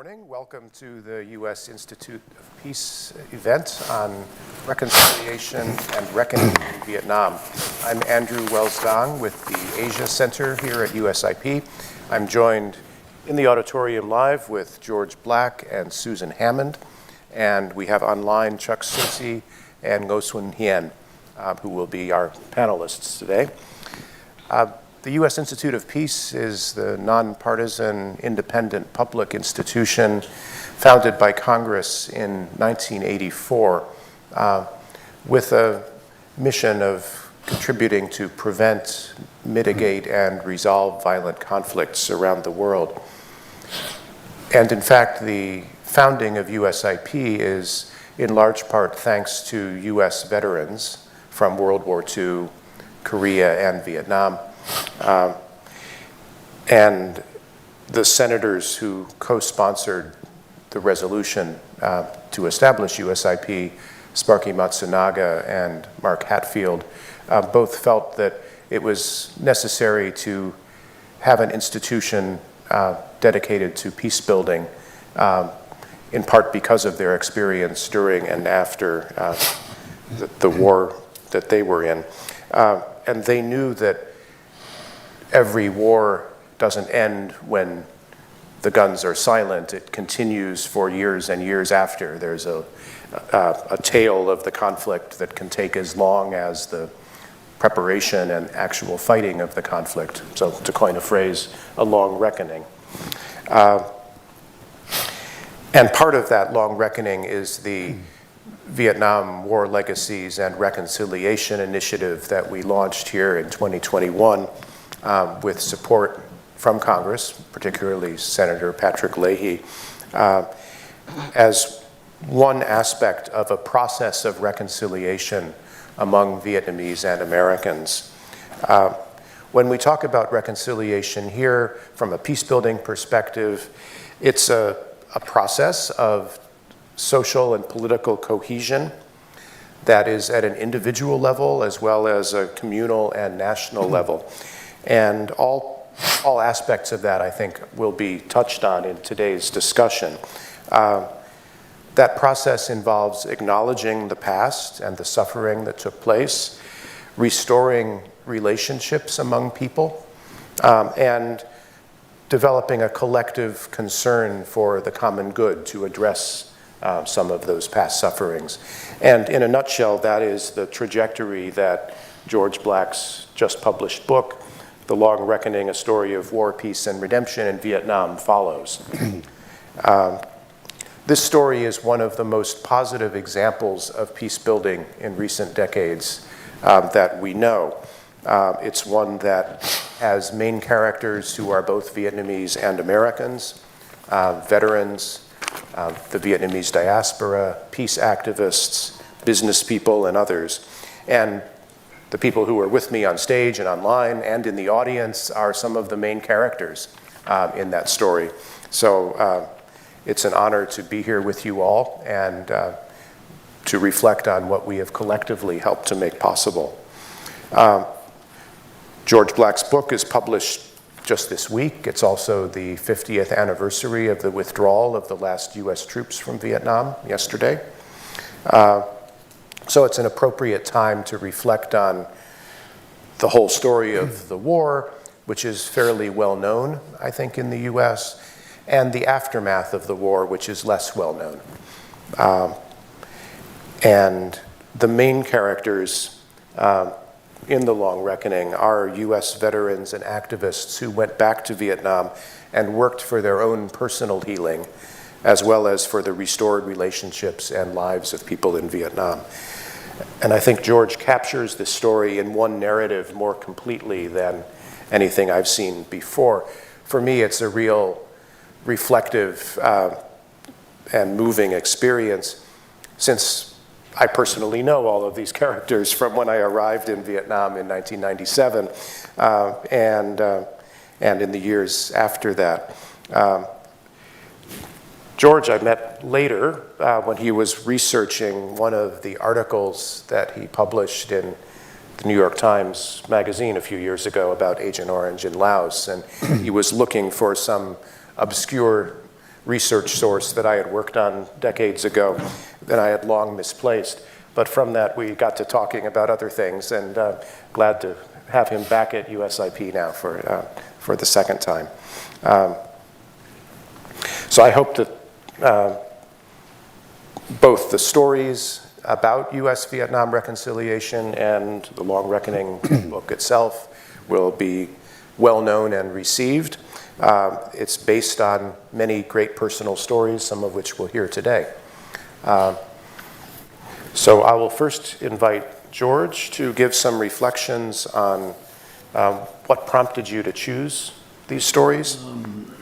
morning. Welcome to the U.S. Institute of Peace event on reconciliation and reckoning in Vietnam. I'm Andrew Wells-Dong with the Asia Center here at USIP. I'm joined in the auditorium live with George Black and Susan Hammond, and we have online Chuck Susi and Ngo Xuân Hien, who will be our panelists today. The U.S. Institute of Peace is the nonpartisan, independent public institution founded by Congress in 1984 with a mission of contributing to prevent, mitigate, and resolve violent conflicts around the world. And in fact, the founding of USIP is in large part thanks to U.S. veterans from World War II, Korea, and Vietnam. And the senators who co-sponsored the resolution to establish USIP, Sparky Matsunaga and Mark Hatfield, both felt that it was necessary to have an institution dedicated to peace building, in part because of their experience during and after the war that they were in. And they knew that every war doesn't end when the guns are silent. It continues for years and years after. There's a tail of the conflict that can take as long as the preparation and actual fighting of the conflict. So to coin a phrase, a long reckoning. And part of that long reckoning is the Vietnam War Legacies and Reconciliation Initiative that we launched here in 2021 with support from Congress, particularly Senator Patrick Leahy, as one aspect of a process of reconciliation among Vietnamese and Americans. When we talk about reconciliation here from a peace-building perspective, it's a process of social and political cohesion that is at an individual level as well as a communal and national level. And all aspects of that, I think, will be touched on in today's discussion. That process involves acknowledging the past and the suffering that took place, restoring relationships among people, and developing a collective concern for the common good to address some of those past sufferings. And in a nutshell, that is the trajectory that George Black's just published book, The Long Reckoning, A Story of War, Peace, and Redemption in Vietnam, follows. This story is one of the most positive examples of peace building in recent decades that we know. It's one that has main characters who are both Vietnamese and Americans, veterans, the Vietnamese diaspora, peace activists, business people, and others. And the people who are with me on stage and online and in the audience are some of the main characters in that story. So it's an honor to be here with you all and to reflect on what we have collectively helped to make possible. George Black's book is published just this week. It's also the 50th anniversary of the withdrawal of the last US troops from Vietnam yesterday. So it's an appropriate time to reflect on the whole story of the war, which is fairly well known, I think, in the US, and the aftermath of the war, which is less well known. And the main characters in The Long Reckoning are US veterans and activists who went back to Vietnam and worked for their own personal healing, as well as for the restored relationships and lives of people in Vietnam. And I think George captures this story in one narrative more completely than anything I've seen before. For me, it's a real reflective and moving experience, since I personally know all of these characters from when I arrived in Vietnam in 1997 and in the years after that. George I met later when he was researching one of the articles that he published in the New York Times magazine a few years ago about Agent Orange in Laos, and he was looking for some obscure research source that I had worked on decades ago that I had long misplaced. But from that, we got to talking about other things, and glad to have him back at USIP now for the second time. So I hope that both the stories about U.S.-Vietnam reconciliation and the Long Reckoning book itself will be well known and received. It's based on many great personal stories, some of which we'll hear today. So I will first invite George to give some reflections on what prompted you to choose these stories.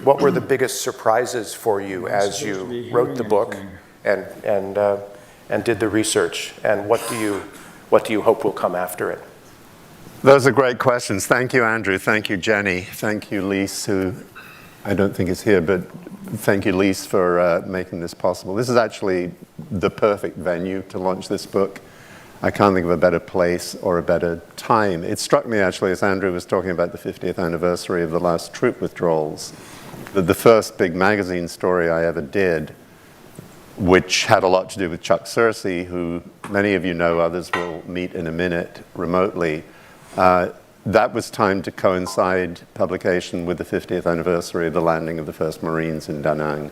What were the biggest surprises for you as you wrote the book and did the research? And what do you hope will come after it? Those are great questions. Thank you, Andrew. Thank you, Jenny. Thank you, Lise, who I don't think is here, but thank you, Lise, for making this possible. This is actually the perfect venue to launch this book. I can't think of a better place or a better time. It struck me, actually, as Andrew was talking about the 50th anniversary of the last troop withdrawals, that the first big magazine story I ever did, which had a lot to do with Chuck Searcy, who many of you know, others will meet in a minute remotely. That was timed to coincide publication with the 50th anniversary of the landing of the first Marines in Da Nang.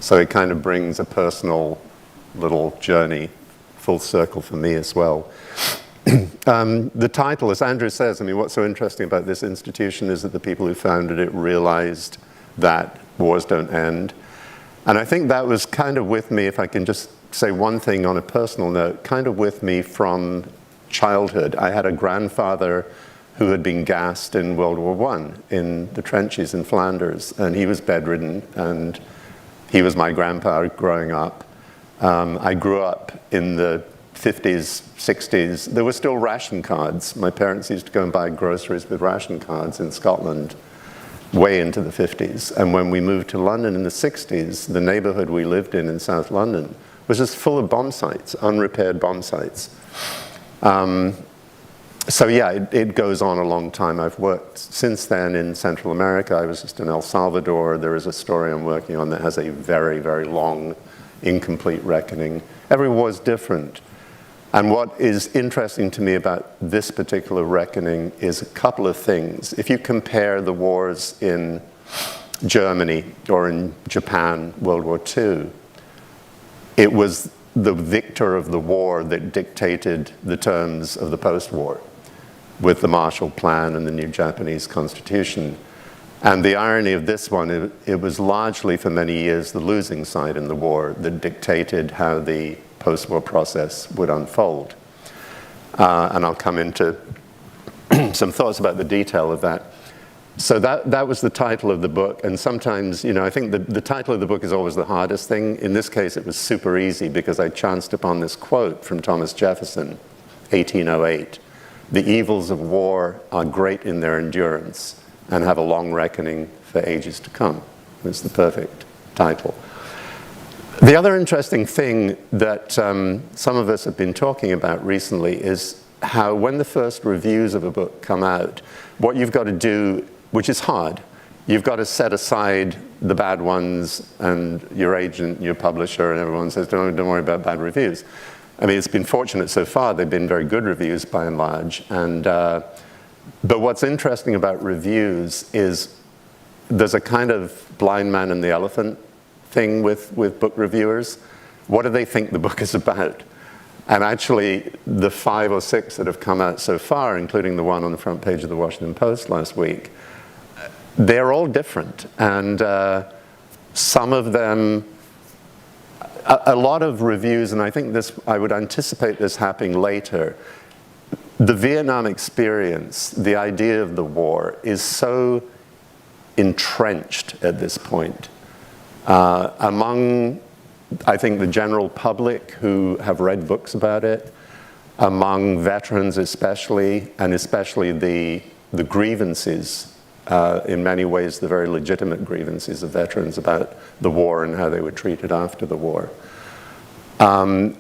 So it kind of brings a personal little journey full circle for me as well. The title, as Andrew says, I mean, what's so interesting about this institution is that the people who founded it realized that wars don't end. And I think that was kind of with me, if I can just say one thing on a personal note, kind of with me from childhood. I had a grandfather who had been gassed in World War I in the trenches in Flanders, and he was bedridden, and he was my grandpa growing up. I grew up in the 50s, 60s. There were still ration cards. My parents used to go and buy groceries with ration cards in Scotland way into the 50s. And when we moved to London in the 60s, the neighborhood we lived in South London was just full of bomb sites, unrepaired bomb sites. So yeah, it goes on a long time. I've worked since then in Central America. I was just in El Salvador. There is a story I'm working on that has a very, very long, incomplete reckoning. Every war is different. And what is interesting to me about this particular reckoning is a couple of things. If you compare the wars in Germany or in Japan, World War II, it was the victor of the war that dictated the terms of the post-war with the Marshall Plan and the new Japanese Constitution. And the irony of this one, it was largely for many years the losing side in the war that dictated how the post-war process would unfold. And I'll come into some thoughts about the detail of that. So that was the title of the book, and sometimes, you know, I think the title of the book is always the hardest thing. In this case, it was super easy because I chanced upon this quote from Thomas Jefferson, 1808. "The evils of war are great in their endurance and have a long reckoning for ages to come." It's the perfect title. The other interesting thing that some of us have been talking about recently is how when the first reviews of a book come out, what you've got to do, which is hard, you've got to set aside the bad ones, and your agent, your publisher, and everyone says, don't worry about bad reviews. I mean, it's been fortunate so far. They've been very good reviews by and large. And, but what's interesting about reviews is there's a kind of blind man and the elephant thing with book reviewers. What do they think the book is about? And actually, the 5 or 6 that have come out so far, including the one on the front page of the Washington Post last week, they're all different. And some of them, a lot of reviews, and I think this, I would anticipate this happening later, the Vietnam experience, the idea of the war, is so entrenched at this point. Among, I think, the general public who have read books about it, among veterans especially, and especially the grievances, in many ways the very legitimate grievances of veterans about the war and how they were treated after the war. And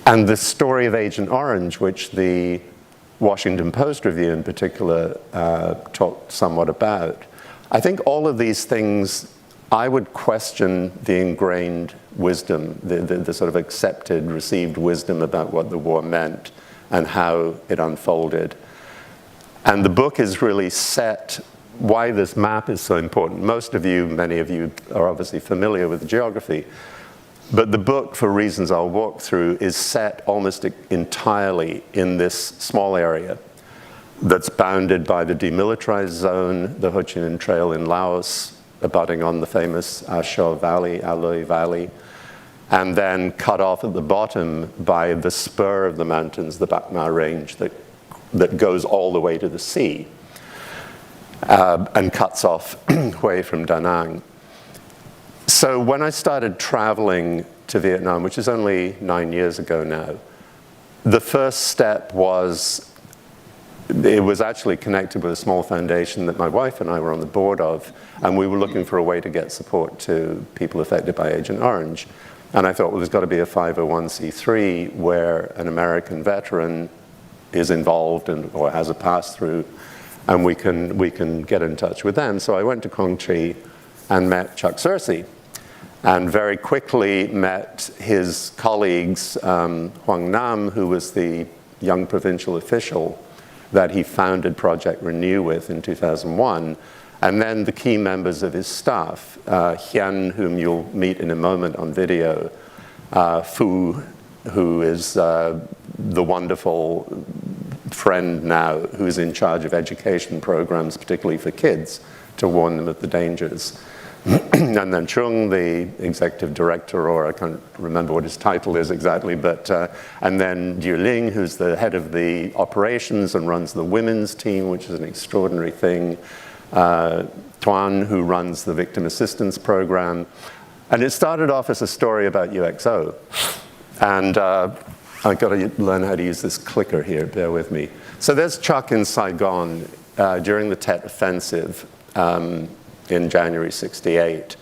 the story of Agent Orange, which the Washington Post review in particular talked somewhat about, I think all of these things I would question the ingrained wisdom, the sort of accepted, received wisdom about what the war meant and how it unfolded. And the book is really set, why this map is so important. Most of you, many of you are obviously familiar with geography, but the book, for reasons I'll walk through, is set almost entirely in this small area that's bounded by the demilitarized zone, the Ho Chi Minh Trail in Laos, abutting on the famous Asho Valley, Aloi Valley, and then cut off at the bottom by the spur of the mountains, the Bac Ma Range, that goes all the way to the sea and cuts off away from Da Nang. So when I started traveling to Vietnam, which is only 9 years ago now, the first step was, it was actually connected with a small foundation that my wife and I were on the board of, and we were looking for a way to get support to people affected by Agent Orange. And I thought, well, there's got to be a 501c3 where an American veteran is involved or has a pass-through, and we can get in touch with them. So I went to Quang Tri and met Chuck Searcy, and very quickly met his colleagues, Hoang Nam, who was the young provincial official that he founded Project Renew with in 2001, and then the key members of his staff, Hien, whom you'll meet in a moment on video, Phu, who is the wonderful friend now who's in charge of education programs, particularly for kids, to warn them of the dangers. And then Chung, the executive director, or I can't remember what his title is exactly, but, and then Diu Ling, who's the head of the operations and runs the women's team, which is an extraordinary thing. Tuan, who runs the victim assistance program. And it started off as a story about UXO. And I've got to learn how to use this clicker here, bear with me. So there's Chuck in Saigon during the Tet Offensive in January '68.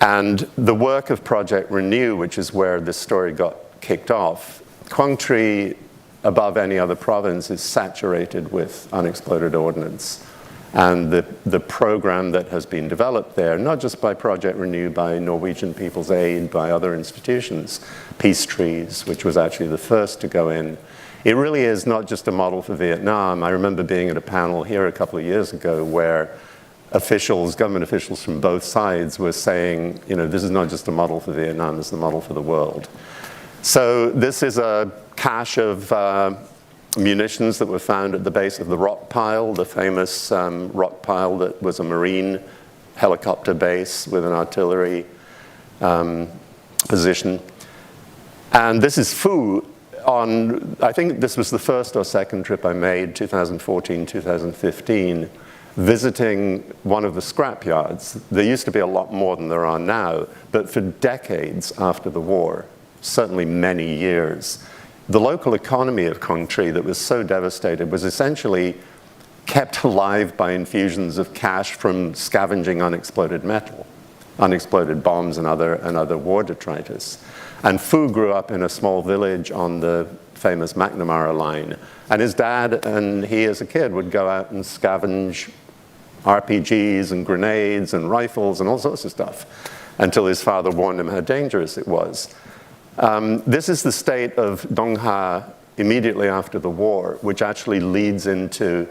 And the work of Project Renew, which is where this story got kicked off, Quang Tri, above any other province, is saturated with unexploded ordnance. And the program that has been developed there, not just by Project Renew, by Norwegian People's Aid, by other institutions, Peace Trees, which was actually the first to go in, it really is not just a model for Vietnam. I remember being at a panel here a couple of years ago where officials, government officials from both sides were saying, you know, this is not just a model for Vietnam, this is a model for the world. So this is a cache of munitions that were found at the base of the rock pile, the famous rock pile that was a Marine helicopter base with an artillery position. And this is Phu on, I think this was the first or second trip I made, 2014, 2015, visiting one of the scrap yards. There used to be a lot more than there are now, but for decades after the war, certainly many years, the local economy of Quang Tri that was so devastated was essentially kept alive by infusions of cash from scavenging unexploded metal, unexploded bombs and other war detritus. And Phu grew up in a small village on the famous McNamara line. And his dad and he as a kid would go out and scavenge RPGs and grenades and rifles and all sorts of stuff until his father warned him how dangerous it was. This is the state of Dong Ha immediately after the war, which actually leads into,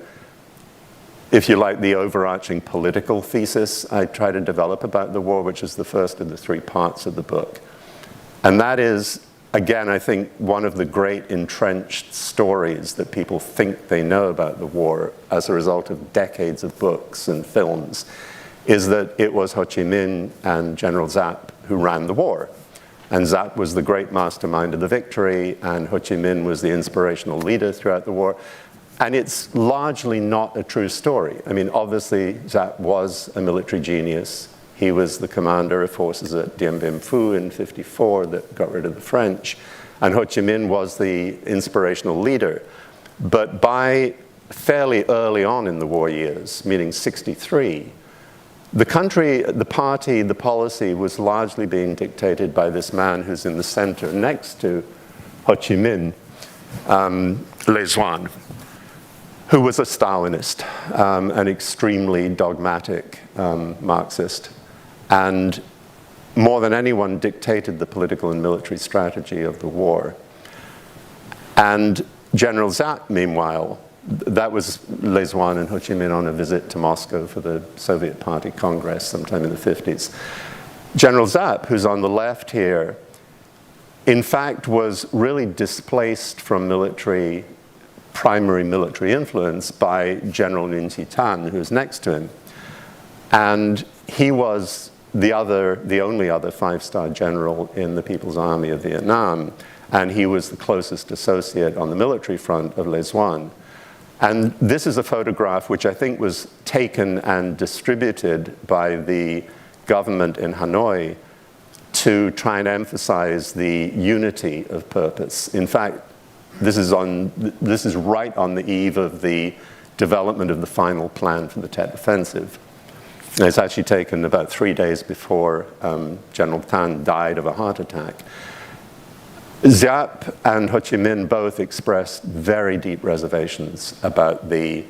if you like, the overarching political thesis I try to develop about the war, which is the first of the three parts of the book. And that is, again, I think one of the great entrenched stories that people think they know about the war as a result of decades of books and films, is that it was Ho Chi Minh and General Giap who ran the war. And Giap was the great mastermind of the victory, and Ho Chi Minh was the inspirational leader throughout the war. And it's largely not a true story. I mean, obviously, Giap was a military genius. He was the commander of forces at Dien Bien Phu in '54 that got rid of the French. And Ho Chi Minh was the inspirational leader. But by fairly early on in the war years, meaning '63, the country, the party, the policy was largely being dictated by this man who's in the center next to Ho Chi Minh, Le Duan, who was a Stalinist, an extremely dogmatic Marxist. and more than anyone dictated the political and military strategy of the war. And General Zapp, meanwhile, that was Lezuan and Ho Chi Minh on a visit to Moscow for the Soviet Party Congress sometime in the 50s. General Zapp, who's on the left here, in fact was really displaced from primary military influence by General Nguyen Chi Thanh, who's next to him. And he was the only other five-star general in the People's Army of Vietnam, and he was the closest associate on the military front of Lezuan. And this is a photograph which I think was taken and distributed by the government in Hanoi to try and emphasize the unity of purpose. In fact, this is right on the eve of the development of the final plan for the Tet Offensive. And it's actually taken about 3 days before General Thanh died of a heart attack. Zapp and Ho Chi Minh both expressed very deep reservations about the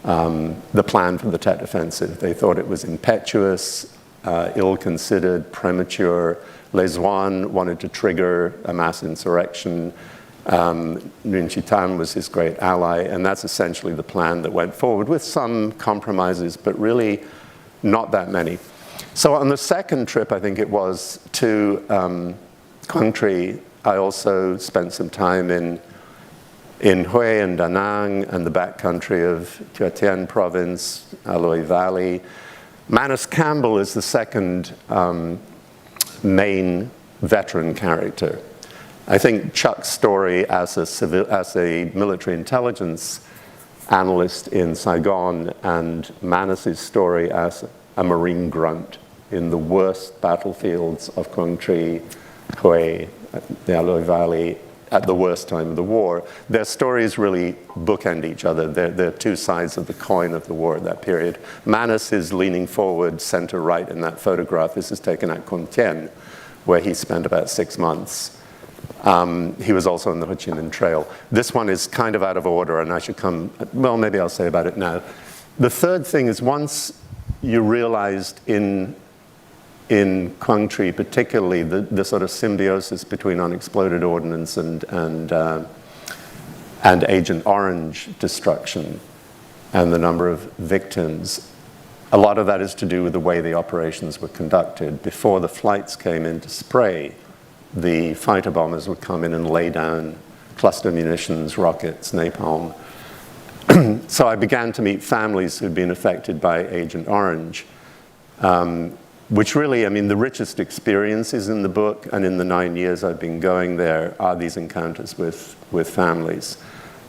plan for the Tet Offensive. They thought it was impetuous, ill-considered, premature. Lezuan wanted to trigger a mass insurrection. Nguyen Chi Thanh was his great ally, and that's essentially the plan that went forward, with some compromises, but really not that many. So on the second trip, I think it was, to Quang Tri, I also spent some time in Hue and Da Nang and the backcountry of Quai Tien province, Aloy Valley. Manus Campbell is the second main veteran character. I think Chuck's story as a military intelligence analyst in Saigon, and Manus's story as a Marine grunt in the worst battlefields of Quang Tri, Hue, the Aloy Valley, at the worst time of the war. Their stories really bookend each other. They're two sides of the coin of the war at that period. Manus is leaning forward, center right in that photograph. This is taken at Con Thien, where he spent about 6 months. He was also on the Ho Chi Minh Trail. This one is kind of out of order, and I should well, maybe I'll say about it now. The third thing is, once you realized in Quang Tri particularly, the sort of symbiosis between unexploded ordnance and Agent Orange destruction and the number of victims, a lot of that is to do with the way the operations were conducted. Before the flights came in to spray, the fighter bombers would come in and lay down cluster munitions, rockets, napalm. So I began to meet families who'd been affected by Agent Orange, which really, I mean, the richest experiences in the book and in the 9 years I've been going there are these encounters with families.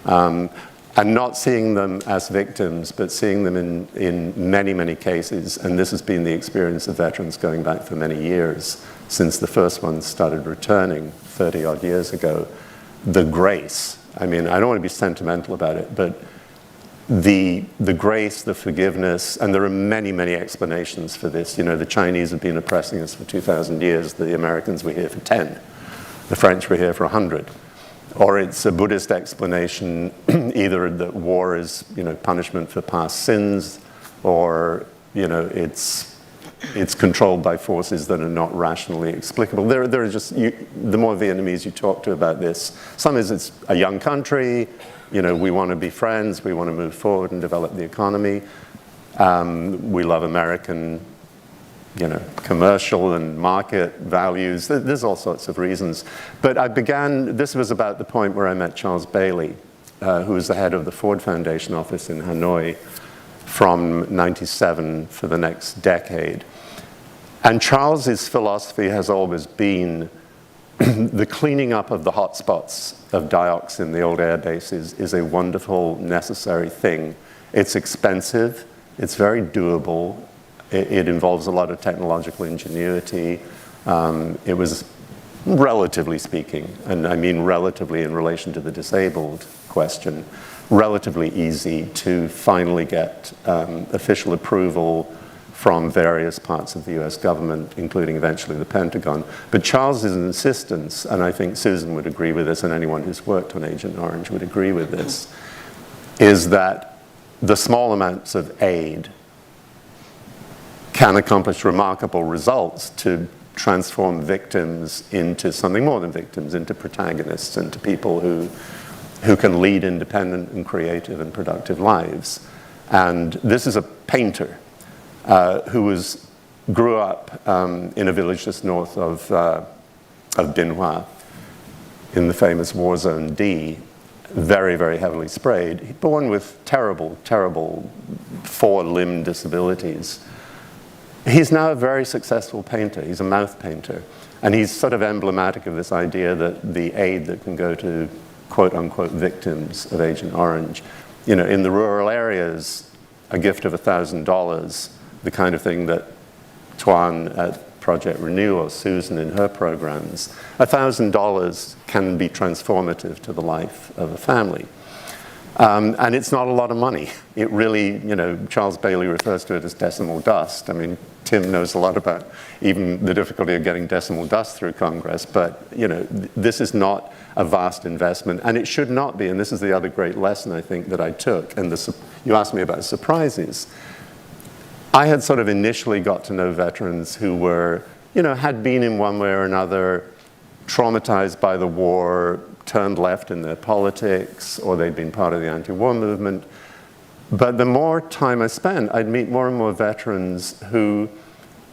And not seeing them as victims, but seeing them in many, many cases, and this has been the experience of veterans going back for many years, since the first ones started returning 30-odd years ago. The grace, I mean, I don't want to be sentimental about it, but the grace, the forgiveness, and there are many, many explanations for this. You know, the Chinese have been oppressing us for 2,000 years, the Americans were here for 10, the French were here for 100. Or it's a Buddhist explanation, either that war is, you know, punishment for past sins, or, you know, it's controlled by forces that are not rationally explicable. There are just, the more Vietnamese you talk to about this, some is it's a young country, you know, we want to be friends, we want to move forward and develop the economy. We love American, you know, commercial and market values. There's all sorts of reasons. But this was about the point where I met Charles Bailey, who was the head of the Ford Foundation office in Hanoi from '97 for the next decade. And Charles's philosophy has always been the cleaning up of the hotspots of dioxin in the old air bases is a wonderful, necessary thing. It's expensive, it's very doable, it involves a lot of technological ingenuity. It was, relatively speaking, and I mean relatively in relation to the disabled question, relatively easy to finally get official approval from various parts of the US government, including eventually the Pentagon. But Charles's insistence, and I think Susan would agree with this, and anyone who's worked on Agent Orange would agree with this, is that the small amounts of aid can accomplish remarkable results to transform victims into something more than victims, into protagonists, into people who can lead independent and creative and productive lives. And this is a painter who grew up in a village just north of Bien Hoa, in the famous war zone D, very, very heavily sprayed, born with terrible, terrible 4-limb disabilities. He's now a very successful painter. He's a mouth painter. And he's sort of emblematic of this idea that the aid that can go to quote-unquote victims of Agent Orange, you know, in the rural areas, a gift of $1,000, the kind of thing that Tuan at Project Renew or Susan in her programs, $1,000 can be transformative to the life of a family. And it's not a lot of money. It really, you know, Charles Bailey refers to it as decimal dust. I mean, Tim knows a lot about even the difficulty of getting decimal dust through Congress, but, you know, this is not a vast investment, and it should not be, and this is the other great lesson I think that I took, and you asked me about surprises. I had sort of initially got to know veterans who were, you know, had been in one way or another traumatized by the war, turned left in their politics, or they'd been part of the anti-war movement. But the more time I spent, I'd meet more and more veterans who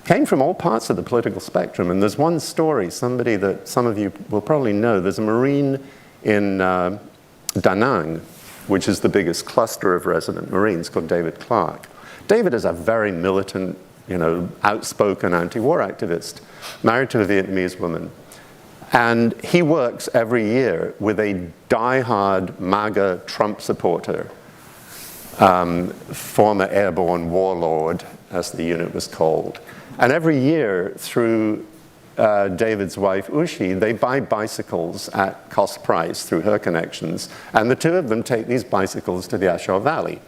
came from all parts of the political spectrum. And there's one story, somebody that some of you will probably know. There's a Marine in Da Nang, which is the biggest cluster of resident Marines, called David Clark. David is a very militant, you know, outspoken anti-war activist, married to a Vietnamese woman. And he works every year with a die-hard MAGA Trump supporter, former airborne warlord, as the unit was called. And every year, through David's wife, Ushi, they buy bicycles at cost price through her connections, and the two of them take these bicycles to the Ashaw Valley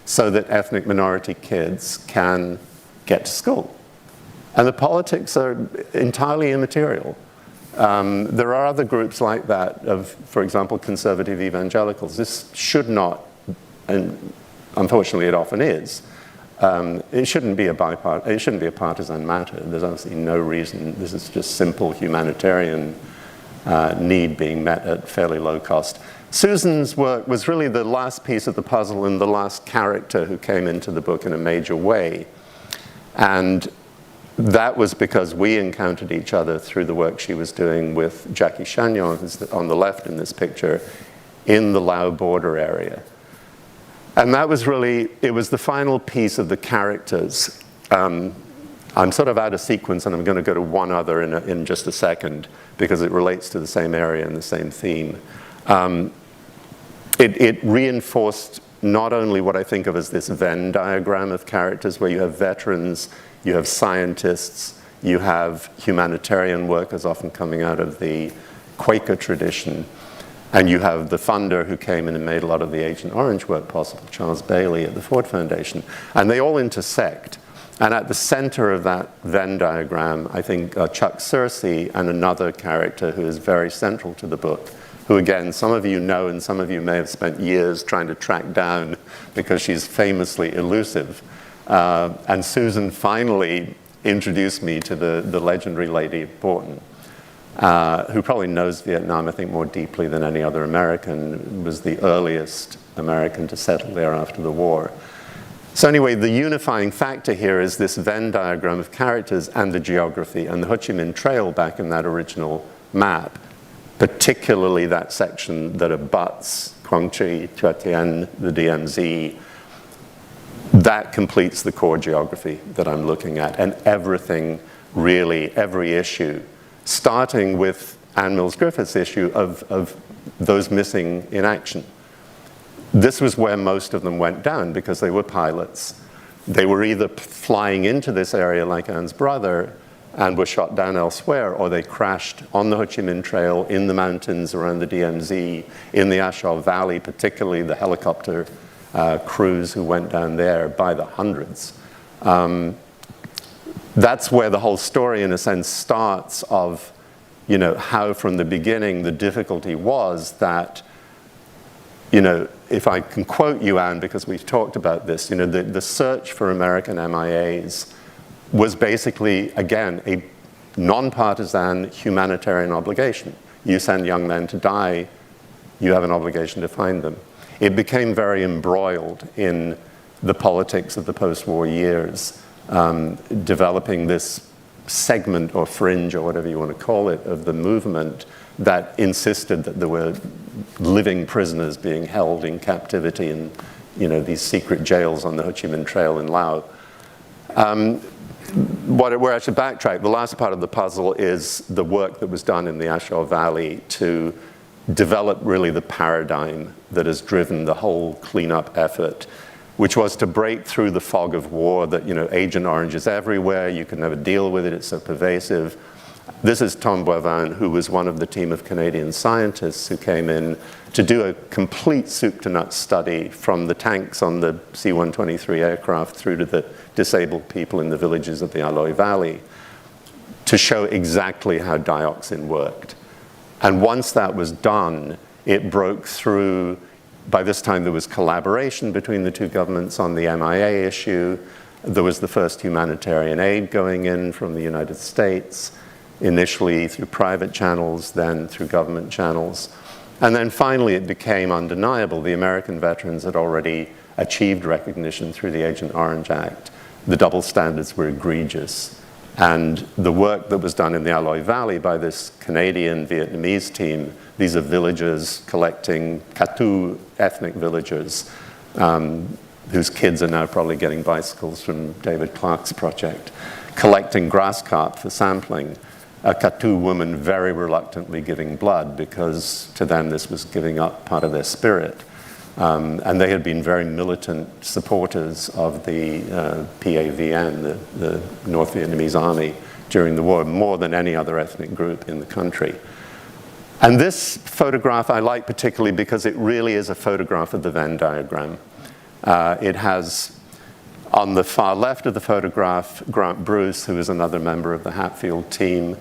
so that ethnic minority kids can get to school. And the politics are entirely immaterial. There are other groups like that of, for example, conservative evangelicals. This should not, and unfortunately it often is, it shouldn't be a partisan matter. There's obviously no reason. This is just simple humanitarian need being met at fairly low cost. Susan's work was really the last piece of the puzzle and the last character who came into the book in a major way. And that was because we encountered each other through the work she was doing with Jackie Chagnon, who's on the left in this picture, in the Lao border area. And that was really, it was the final piece of the characters. I'm sort of out of sequence, and I'm going to go to one other in just a second, because it relates to the same area and the same theme. It reinforced not only what I think of as this Venn diagram of characters, where you have veterans, you have scientists, you have humanitarian workers often coming out of the Quaker tradition, and you have the funder who came in and made a lot of the Agent Orange work possible, Charles Bailey at the Ford Foundation. And they all intersect. And at the center of that Venn diagram, I think Chuck Searcy and another character who is very central to the book, who again, some of you know and some of you may have spent years trying to track down because she's famously elusive. And Susan finally introduced me to the legendary Lady Borton, who probably knows Vietnam, I think, more deeply than any other American, was the earliest American to settle there after the war. So anyway, the unifying factor here is this Venn diagram of characters and the geography, and the Ho Chi Minh Trail back in that original map, particularly that section that abuts Quang Tri, Tua Tien, the DMZ, that completes the core geography that I'm looking at. And everything, really, every issue, starting with Ann Mills Griffith's issue of those missing in action. This was where most of them went down because they were pilots. They were either flying into this area like Ann's brother and were shot down elsewhere, or they crashed on the Ho Chi Minh Trail, in the mountains around the DMZ, in the Ashaw Valley, particularly the helicopter crews who went down there by the hundreds. That's where the whole story, in a sense, starts of, you know, how from the beginning the difficulty was that, you know, if I can quote you, Anne, because we've talked about this, you know, the search for American MIAs was basically, again, a non-partisan humanitarian obligation. You send young men to die, you have an obligation to find them. It became very embroiled in the politics of the post-war years, developing this segment or fringe or whatever you want to call it of the movement that insisted that there were living prisoners being held in captivity in, you know, these secret jails on the Ho Chi Minh Trail in Laos. Where I should backtrack, the last part of the puzzle is the work that was done in the A Shau Valley to develop really the paradigm that has driven the whole cleanup effort, which was to break through the fog of war that, you know, Agent Orange is everywhere, you can never deal with it, it's so pervasive. This is Tom Boivin, who was one of the team of Canadian scientists who came in to do a complete soup-to-nuts study from the tanks on the C-123 aircraft through to the disabled people in the villages of the Aloi Valley to show exactly how dioxin worked. And once that was done, it broke through. By this time, there was collaboration between the two governments on the MIA issue. There was the first humanitarian aid going in from the United States, initially through private channels, then through government channels. And then finally, it became undeniable. The American veterans had already achieved recognition through the Agent Orange Act. The double standards were egregious. And the work that was done in the Aloi Valley by this Canadian Vietnamese team, these are villagers collecting Katu ethnic villagers, whose kids are now probably getting bicycles from David Clark's project, collecting grass carp for sampling. A Katu woman very reluctantly giving blood because to them this was giving up part of their spirit. And they had been very militant supporters of the PAVN, the North Vietnamese Army, during the war, more than any other ethnic group in the country. And this photograph I like particularly because it really is a photograph of the Venn diagram. It has, on the far left of the photograph, Grant Bruce, who is another member of the Hatfield team,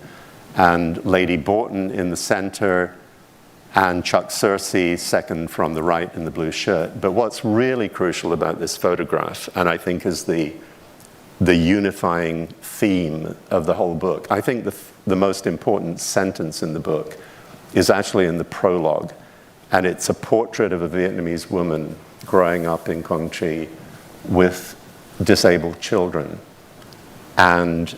and Lady Borton in the center, and Chuck Searcy second from the right in the blue shirt. But what's really crucial about this photograph, and I think is the unifying theme of the whole book, I think the most important sentence in the book is actually in the prologue, and it's a portrait of a Vietnamese woman growing up in Quang Tri with disabled children. And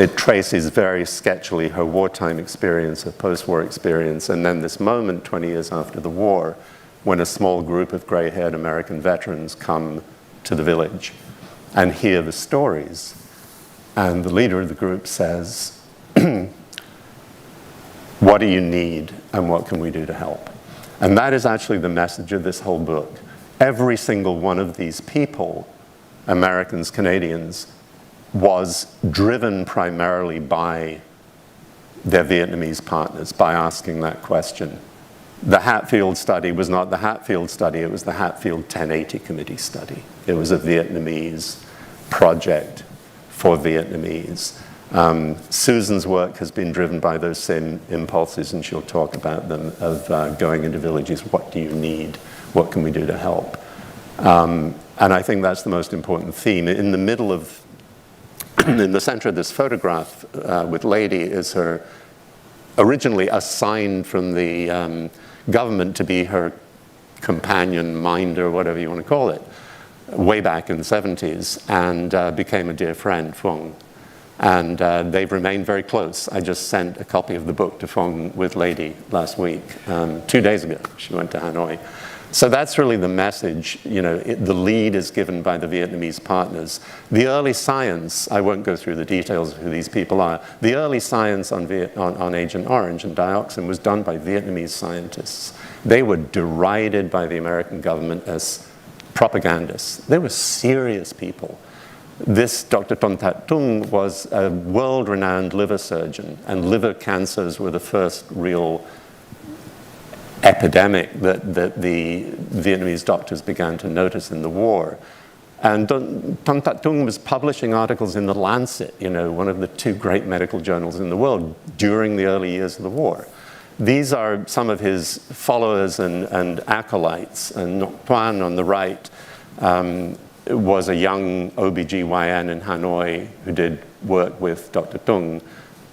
it traces very sketchily her wartime experience, her post-war experience, and then this moment 20 years after the war when a small group of gray-haired American veterans come to the village and hear the stories. And the leader of the group says, what do you need and what can we do to help? And that is actually the message of this whole book. Every single one of these people, Americans, Canadians, was driven primarily by their Vietnamese partners, by asking that question. The Hatfield study was not the Hatfield study, it was the Hatfield 1080 Committee study. It was a Vietnamese project for Vietnamese. Susan's work has been driven by those same impulses, and she'll talk about them, of going into villages. What do you need? What can we do to help? And I think that's the most important theme. In the middle of in the center of this photograph with Lady is her, originally assigned from the government to be her companion, minder, whatever you want to call it, way back in the 70s, and became a dear friend, Phuong. And they've remained very close. I just sent a copy of the book to Phuong with Lady last week, 2 days ago. She went to Hanoi. So that's really the message. You know, the lead is given by the Vietnamese partners. The early science, I won't go through the details of who these people are, the early science on Agent Orange and dioxin was done by Vietnamese scientists. They were derided by the American government as propagandists. They were serious people. This Dr. Ton That Tung was a world-renowned liver surgeon, and liver cancers were the first real epidemic that the Vietnamese doctors began to notice in the war. And Ton That Tung was publishing articles in The Lancet, you know, one of the two great medical journals in the world, during the early years of the war. These are some of his followers and acolytes, and Ngoc Toan on the right, was a young OBGYN in Hanoi who did work with Dr. Tung.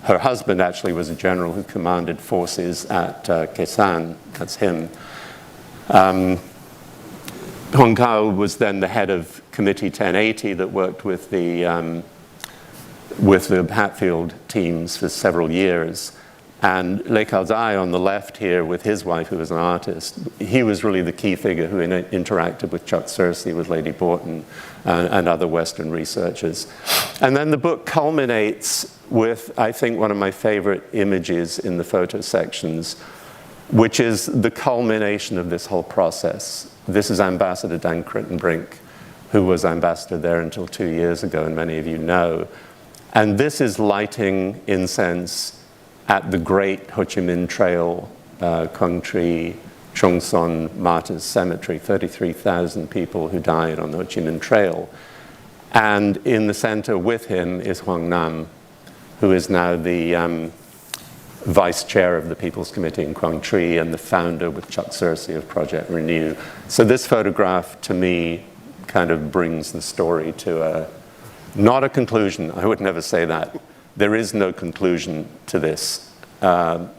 Her husband actually was a general who commanded forces at Khe Sanh. That's him. Hong Kao was then the head of Committee 1080 that worked with the Hatfield teams for several years. And Le Cao Zai on the left here with his wife, who was an artist, he was really the key figure who interacted with Chuck Searcy, with Lady Borton, and other Western researchers. And then the book culminates with, I think, one of my favorite images in the photo sections, which is the culmination of this whole process. This is Ambassador Dan Crittenbrink, who was ambassador there until 2 years ago, and many of you know. And this is lighting incense at the great Ho Chi Minh Trail, Quang Tri, Chung Son Martyrs Cemetery, 33,000 people who died on the Ho Chi Minh Trail. And in the center with him is Huang Nam, who is now the vice chair of the People's Committee in Quang Tri and the founder with Chuck Searcy of Project Renew. So this photograph, to me, kind of brings the story to not a conclusion. I would never say that. There is no conclusion to this. Dangled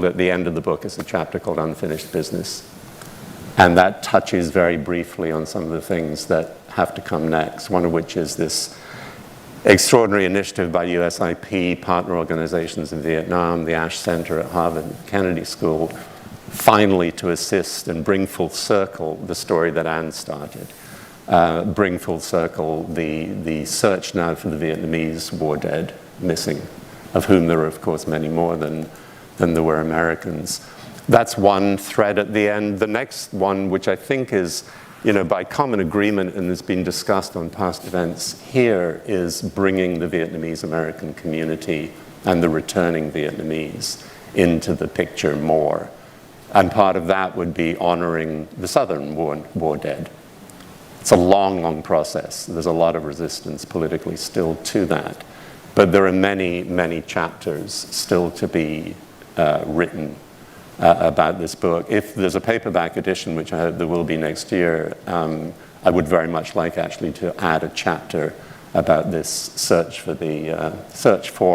at the end of the book is a chapter called Unfinished Business. And that touches very briefly on some of the things that have to come next, one of which is this extraordinary initiative by USIP, partner organizations in Vietnam, the Ash Center at Harvard Kennedy School, finally to assist and bring full circle the story that Anne started. Bring full circle the search now for the Vietnamese war dead, missing, of whom there are, of course, many more than there were Americans. That's one thread at the end. The next one, which I think is, by common agreement and has been discussed on past events here, is bringing the Vietnamese American community and the returning Vietnamese into the picture more. And part of that would be honoring the Southern war dead. It's a long, long process. There's a lot of resistance politically still to that. But there are many, many chapters still to be written about this book. If there's a paperback edition, which I hope there will be next year, I would very much like actually to add a chapter about this search for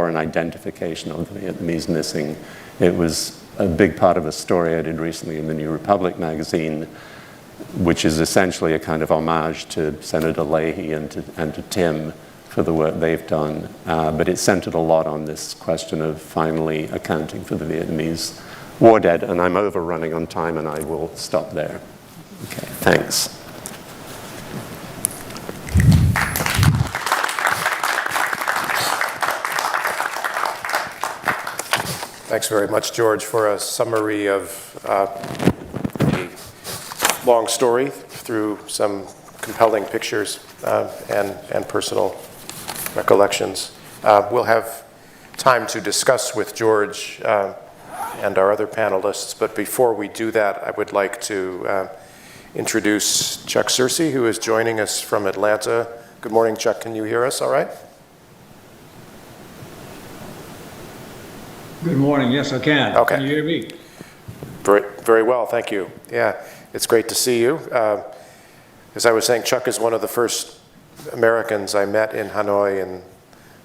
and identification of the Vietnamese missing. It was a big part of a story I did recently in the New Republic magazine, which is essentially a kind of homage to Senator Leahy and to Tim for the work they've done. But it centered a lot on this question of finally accounting for the Vietnamese war dead. And I'm overrunning on time, and I will stop there. Okay, thanks. Thanks very much, George, for a summary of the long story through some compelling pictures and personal recollections. We'll have time to discuss with George and our other panelists, but before we do that, I would like to introduce Chuck Searcy, who is joining us from Atlanta. Good morning, Chuck. Can you hear us all right? Good morning. Yes, I can. Okay. Can you hear me? Very, very well, thank you. Yeah, it's great to see you. As I was saying, Chuck is one of the first Americans I met in Hanoi in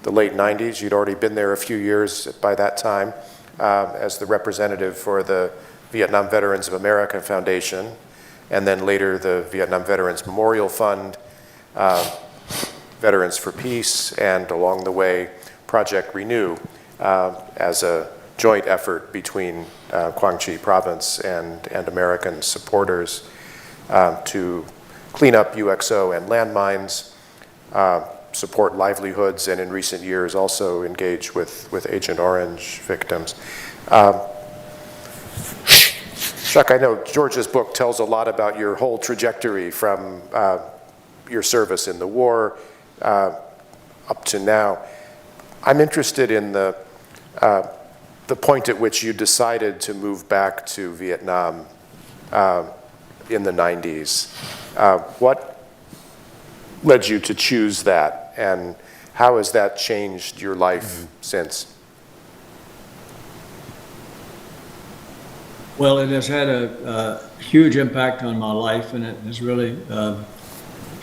the late 90s. You'd already been there a few years by that time as the representative for the Vietnam Veterans of America Foundation, and then later the Vietnam Veterans Memorial Fund, Veterans for Peace, and along the way, Project Renew, as a joint effort between Quang Tri Province and American supporters to clean up UXO and landmines, support livelihoods, and in recent years also engage with Agent Orange victims. Chuck, I know George's book tells a lot about your whole trajectory from your service in the war up to now. I'm interested in the point at which you decided to move back to Vietnam in the 90s. What led you to choose that, and how has that changed your life since? Well, it has had a huge impact on my life, and it has really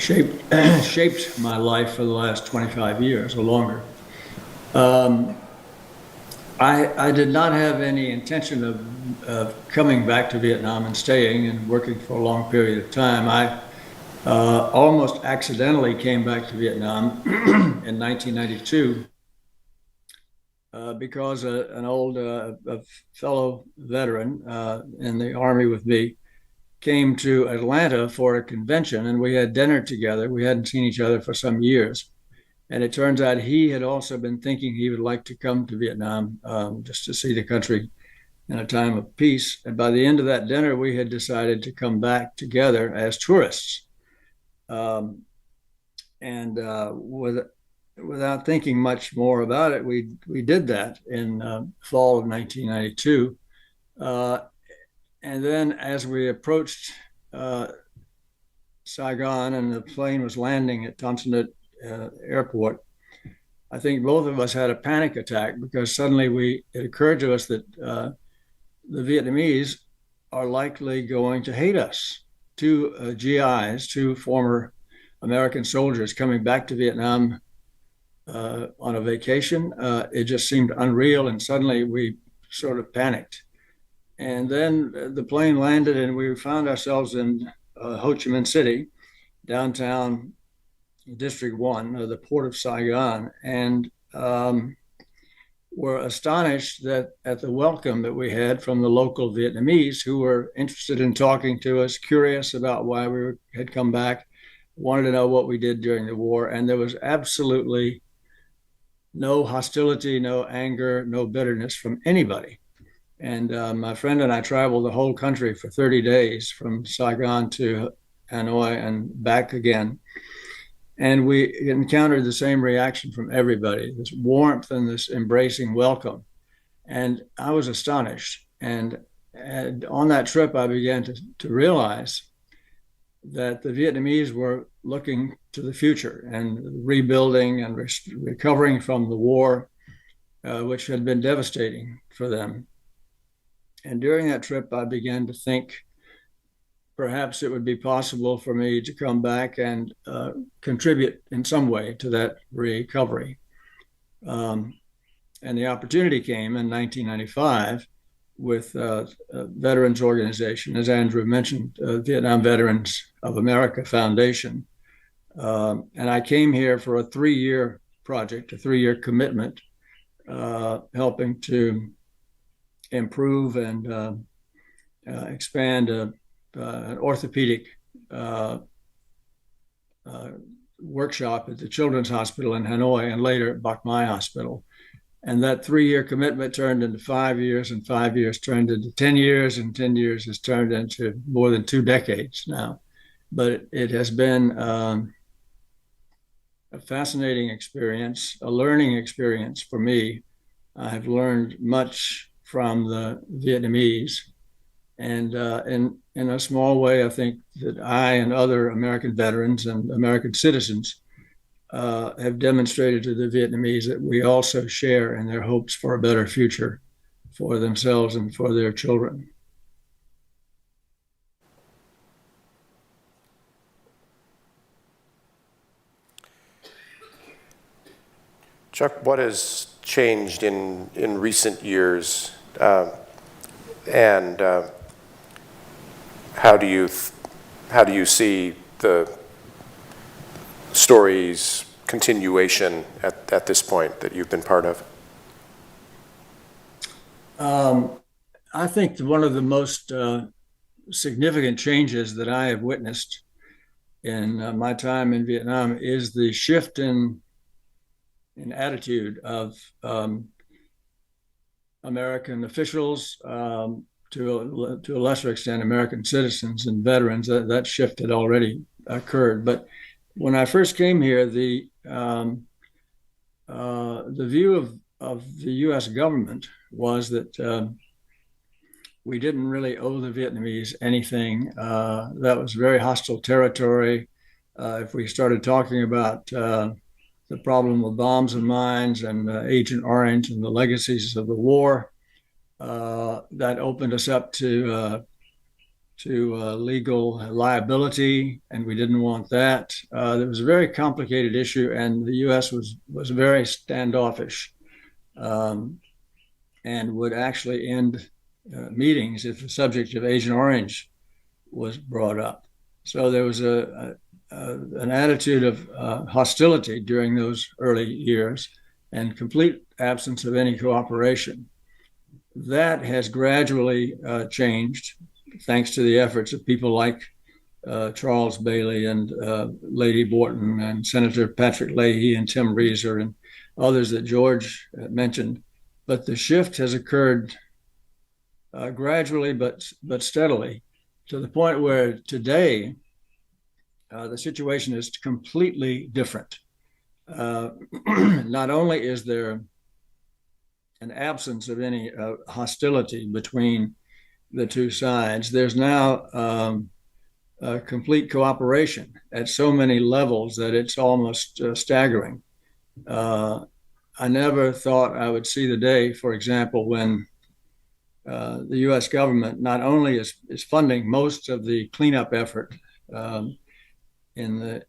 shaped shaped my life for the last 25 years or longer. Um, I did not have any intention of coming back to Vietnam and staying and working for a long period of time. I almost accidentally came back to Vietnam in 1992 because an old a fellow veteran in the Army with me came to Atlanta for a convention, and we had dinner together. We hadn't seen each other for some years. And it turns out he had also been thinking he would like to come to Vietnam just to see the country in a time of peace. And by the end of that dinner, we had decided to come back together as tourists. Um, and without thinking much more about it, we did that in fall of 1992. Uh, and then as we approached uh, Saigon and the plane was landing at Tan Son Nhut airport, I think both of us had a panic attack because suddenly it occurred to us that the Vietnamese are likely going to hate us. Two GIs, two former American soldiers coming back to Vietnam on a vacation. It just seemed unreal, and suddenly we sort of panicked. And then the plane landed, and we found ourselves in Ho Chi Minh City, downtown District 1, the port of Saigon, and were astonished that at the welcome that we had from the local Vietnamese who were interested in talking to us, curious about why had come back, wanted to know what we did during the war. And there was absolutely no hostility, no anger, no bitterness from anybody. And my friend and I traveled the whole country for 30 days from Saigon to Hanoi and back again. And we encountered the same reaction from everybody, this warmth and this embracing welcome. And I was astonished. And on that trip, I began to realize that the Vietnamese were looking to the future and rebuilding and recovering from the war, which had been devastating for them. And during that trip, I began to think perhaps it would be possible for me to come back and contribute in some way to that recovery. And the opportunity came in 1995 with a veterans organization, as Andrew mentioned, Vietnam Veterans of America Foundation. And I came here for a 3-year project, a 3-year commitment, helping to improve and expand an orthopedic workshop at the Children's Hospital in Hanoi and later at Bach Mai Hospital. And that 3-year commitment turned into 5 years, and 5 years turned into 10 years, and 10 years has turned into more than 2 decades now. But it has been a fascinating experience, a learning experience for me. I've learned much from the Vietnamese. And in a small way, I think that I and other American veterans and American citizens have demonstrated to the Vietnamese that we also share in their hopes for a better future for themselves and for their children. Chuck, what has changed in recent years, and how do you see the story's continuation at this point that you've been part of? I think one of the most significant changes that I have witnessed in my time in Vietnam is the shift in attitude of American officials, to a lesser extent, American citizens and veterans. That shift had already occurred. But when I first came here, the view of the U.S. government was that we didn't really owe the Vietnamese anything. That was very hostile territory. If we started talking about the problem with bombs and mines and Agent Orange and the legacies of the war, that opened us up to legal liability, and we didn't want that. It was a very complicated issue, and the U.S. was very standoffish, and would actually end meetings if the subject of Agent Orange was brought up. So there was an attitude of hostility during those early years and complete absence of any cooperation. That has gradually changed thanks to the efforts of people like Charles Bailey and Lady Borton and Senator Patrick Leahy and Tim Reeser and others that George mentioned. But the shift has occurred gradually but steadily, to the point where today the situation is completely different. Not only is there an absence of any hostility between the two sides, there's now complete cooperation at so many levels that it's almost staggering. I never thought I would see the day, for example, when the U.S. government not only is funding most of the cleanup effort in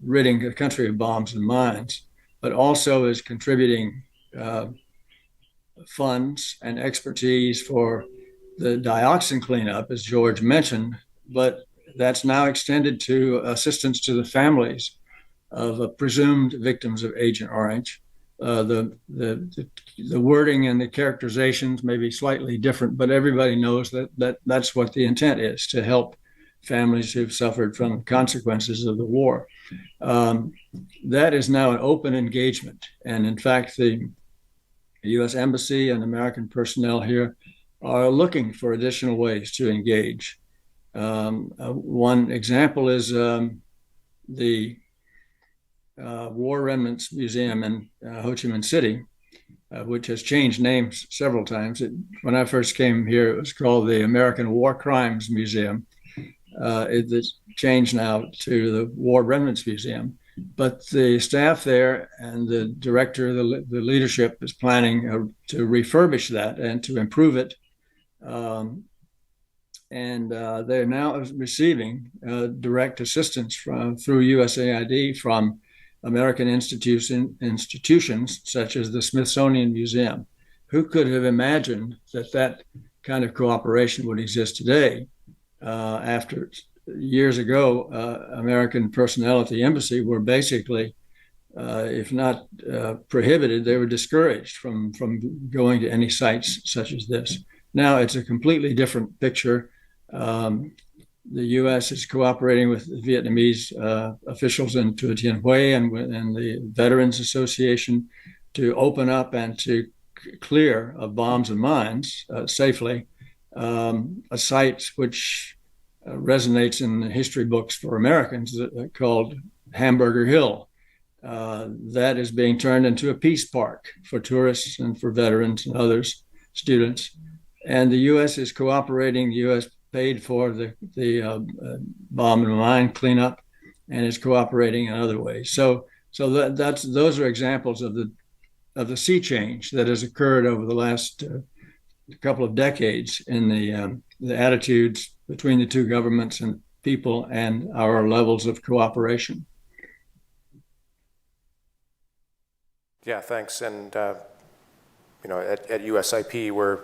ridding the country of bombs and mines, but also is contributing funds and expertise for the dioxin cleanup, as George mentioned, but that's now extended to assistance to the families of presumed victims of Agent Orange. The wording and the characterizations may be slightly different, but everybody knows that's what the intent is, to help families who've suffered from the consequences of the war. That is now an open engagement. And in fact, the U.S. Embassy and American personnel here are looking for additional ways to engage. One example is the War Remnants Museum in Ho Chi Minh City, which has changed names several times. When I first came here, it was called the American War Crimes Museum. It's changed now to the War Remnants Museum. But the staff there and the director, the leadership is planning to refurbish that and to improve it. And they're now receiving direct assistance through USAID from American institutions such as the Smithsonian Museum. Who could have imagined that kind of cooperation would exist today? After years ago, American personnel at the embassy were basically, if not prohibited, they were discouraged from going to any sites such as this. Now it's a completely different picture. The U.S. is cooperating with the Vietnamese officials in Tua Tien Huay and the Veterans Association to open up and to clear of bombs and mines safely a site which resonates in the history books for Americans called Hamburger Hill. That is being turned into a peace park for tourists and for veterans and others, students. And the U.S. is cooperating. The U.S. paid for the bomb and mine cleanup and is cooperating in other ways. So those are examples of the sea change that has occurred over the last couple of decades in the attitudes between the two governments and people and our levels of cooperation. Yeah, thanks. And at USIP, we're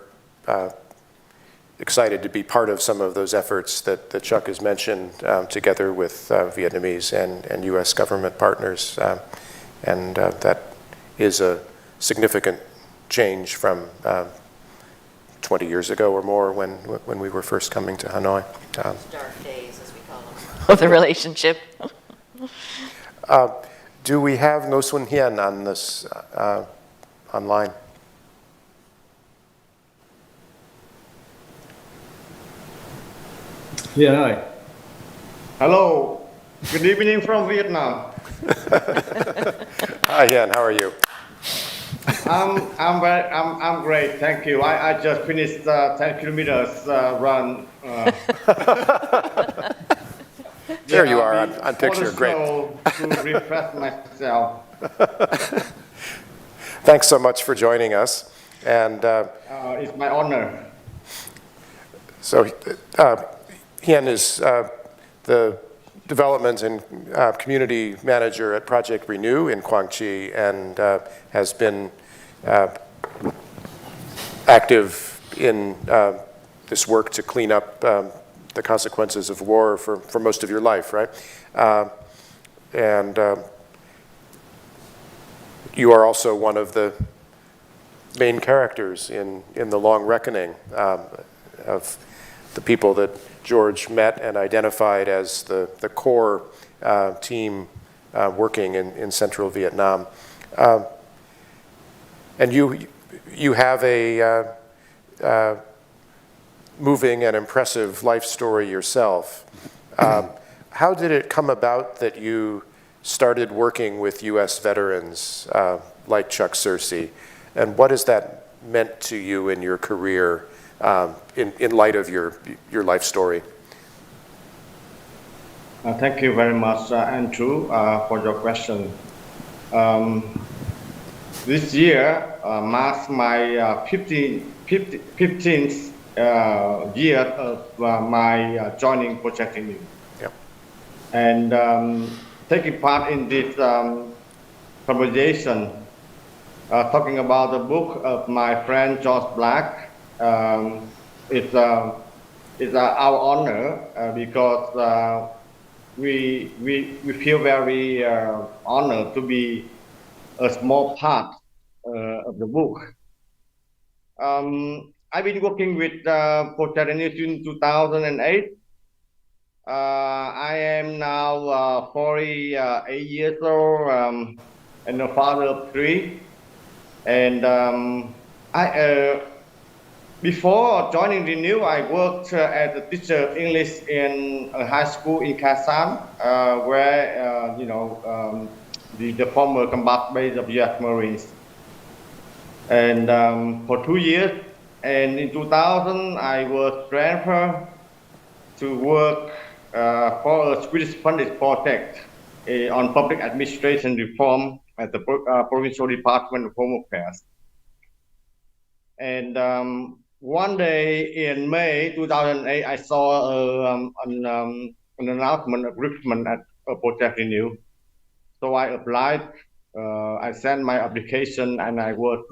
excited to be part of some of those efforts that Chuck has mentioned, together with Vietnamese and U.S. government partners. And that is a significant change from 20 years ago or more when we were first coming to Hanoi. Dark days, as we call them, of the relationship. Do we have Ngo Xuân Hien on this online? Yeah, hi. Hello. Good evening from Vietnam. Hi, Hien. How are you? I'm great. Thank you. I just finished 10 kilometers run. There you are on picture. Great. To refresh myself. Thanks so much for joining us. And It's my honor. so Hien is the development and community manager at Project Renew in Quang Tri, and has been active in this work to clean up the consequences of war for most of your life, right? And you are also one of the main characters in the long reckoning of the people that George met and identified as the core team working in central Vietnam. And you have a moving and impressive life story yourself. How did it come about that you started working with U.S. veterans like Chuck Searcy? And what has that meant to you in your career in light of your life story? Thank you very much, Andrew, for your question. This year marks my 15th year of my joining Project Renew. Yep. And taking part in this conversation, talking about the book of my friend George Black, it's our honor because we feel very honored to be a small part of the book. I've been working with Project Renew since 2008. I am now 48 years old and a father of 3. And before joining Renew, I worked as a teacher of English in a high school in Kazan, where the former combat base of U.S. Marines. And for 2 years, and in 2000, I was transferred to work for a Swedish-funded project on public administration reform at the Provincial Department of Home Affairs. And one day in May 2008, I saw an announcement of recruitment at Project Renew. So I applied, I sent my application, and I was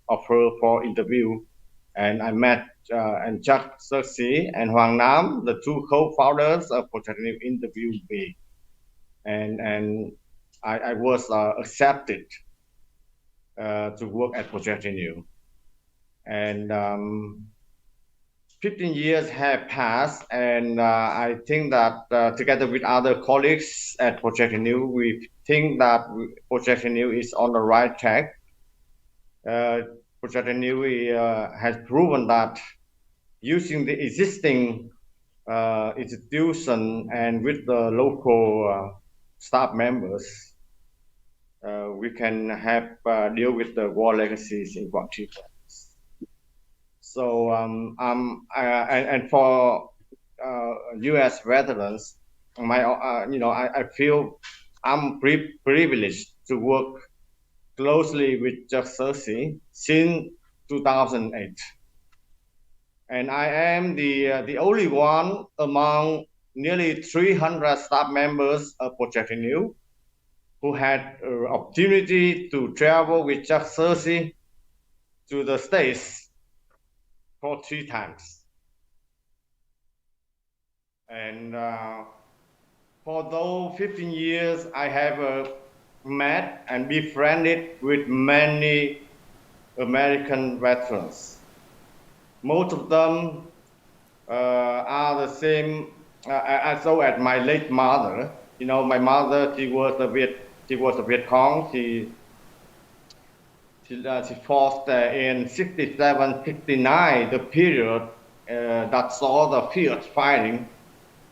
offered for interview. And I met and Chuck Searcy and Hoàng Nam, the 2 co-founders of Project Renew, interviewed me. And I was accepted to work at Project Renew. And 15 years have passed, and I think that together with other colleagues at Project Renew, we think that Project Renew is on the right track. Project Renew has proven that using the existing institution and with the local staff members, we can have deal with the war legacies in Quang Tri. So and for U.S. veterans, I feel I'm privileged to work closely with Chuck Searcy since 2008. And I am the only one among nearly 300 staff members of Project Renew who had opportunity to travel with Chuck Searcy to the States for 3 times. And for those 15 years, I have met and befriended with many American veterans. Most of them are the same so as my late mother. My mother, she was a Viet Cong. She fought in 67, 69, the period that saw the fierce fighting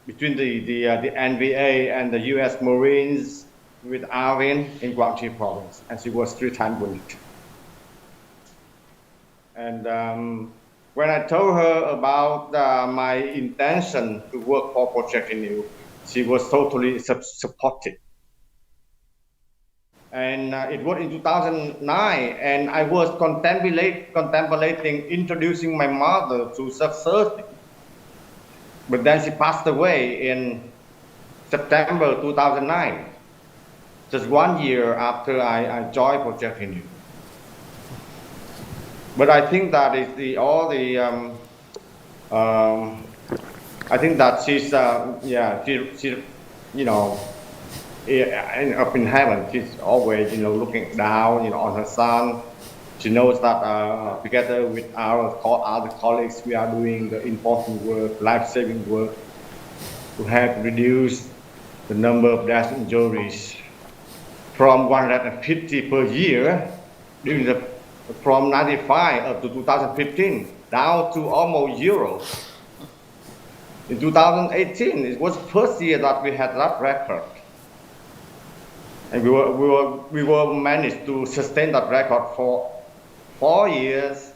between the NVA and the U.S. Marines with Arvin in Quang Tri province, and she was 3 times wounded. And when I told her about my intention to work for Project Renew, she was totally supportive. And it was in 2009, and I was contemplating introducing my mother to Chuck Searcy. But then she passed away in September 2009, just 1 year after I joined Project Renew. But I think that is I think that she's up in heaven. She's always looking down on her son. She knows that together with our other colleagues, we are doing the important work, life-saving work, to help reduce the number of deaths and injuries from 150 per year from 95 up to 2015 down to almost zero. In 2018, it was the first year that we had that record, and we were managed to sustain that record for 4 years,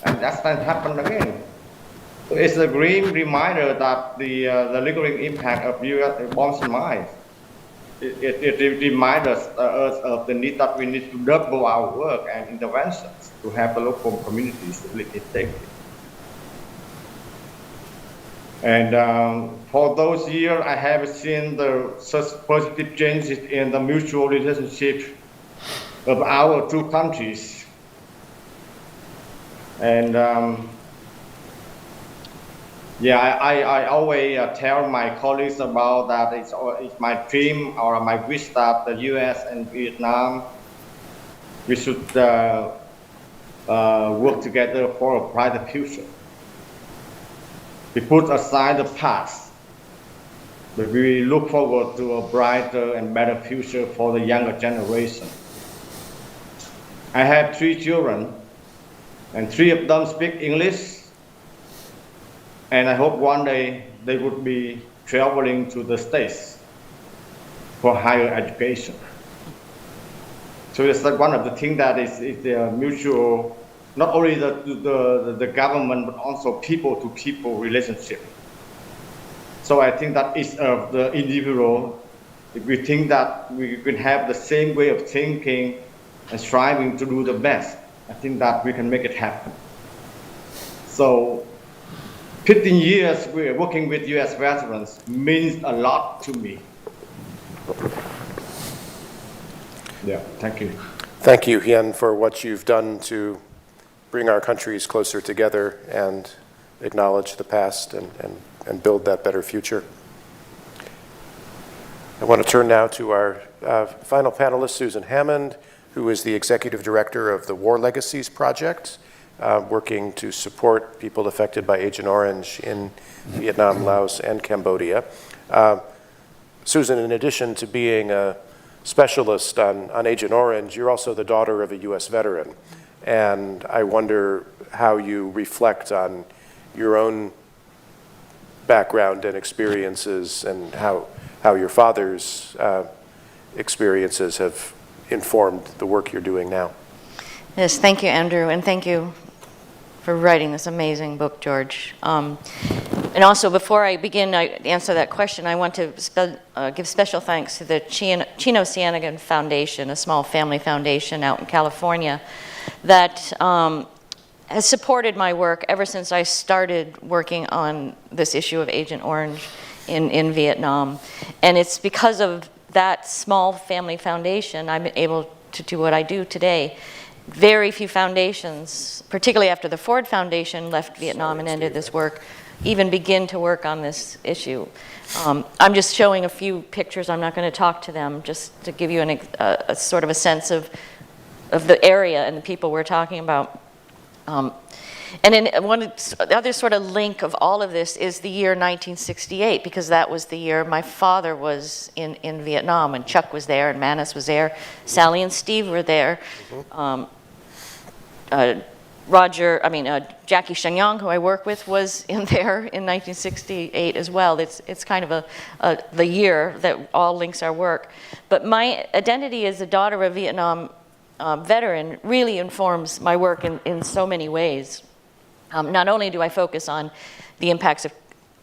and that time happened again. So it's a grim reminder that the lingering impact of U.S. bombs and mines. It reminds us of the need that we need to double our work and interventions to help the local communities live safely. And for those years, I have seen such positive changes in the mutual relationship of our two countries. And I always tell my colleagues about that. It's my dream or my wish that the U.S. and Vietnam, we should work together for a brighter future. We put aside the past, but we look forward to a brighter and better future for the younger generation. I have 3 children, and 3 of them speak English, and I hope one day they would be traveling to the States for higher education. So it's like one of the things that is the mutual, not only the government, but also people-to-people relationship. So I think that each of the individual, if we think that we can have the same way of thinking and striving to do the best, I think that we can make it happen. So 15 years we're working with U.S. veterans means a lot to me. Yeah, thank you. Thank you, Hien, for what you've done to bring our countries closer together and acknowledge the past and build that better future. I want to turn now to our final panelist, Susan Hammond, who is the Executive Director of the War Legacies Project, working to support people affected by Agent Orange in Vietnam, Laos, and Cambodia. Susan, in addition to being a specialist on Agent Orange, you're also the daughter of a U.S. veteran. And I wonder how you reflect on your own background and experiences and how your father's experiences have informed the work you're doing now. Yes, thank you, Andrew, and thank you for writing this amazing book, George. And also, before I begin to answer that question, I want to give special thanks to the Chino Cianagan Foundation, a small family foundation out in California, that has supported my work ever since I started working on this issue of Agent Orange in Vietnam. And it's because of that small family foundation I'm able to do what I do today. Very few foundations, particularly after the Ford Foundation left Vietnam and ended this work, even begin to work on this issue. I'm just showing a few pictures. I'm not going to talk to them, just to give you a sort of a sense of the area and the people we're talking about. And then the other sort of link of all of this is the year 1968, because that was the year my father was in Vietnam, and Chuck was there, and Manus was there, Sally and Steve were there. Jackie Shenyang, who I work with, was in there in 1968 as well. It's kind of the year that all links our work. But my identity as a daughter of a Vietnam veteran really informs my work in so many ways. Not only do I focus on the impacts of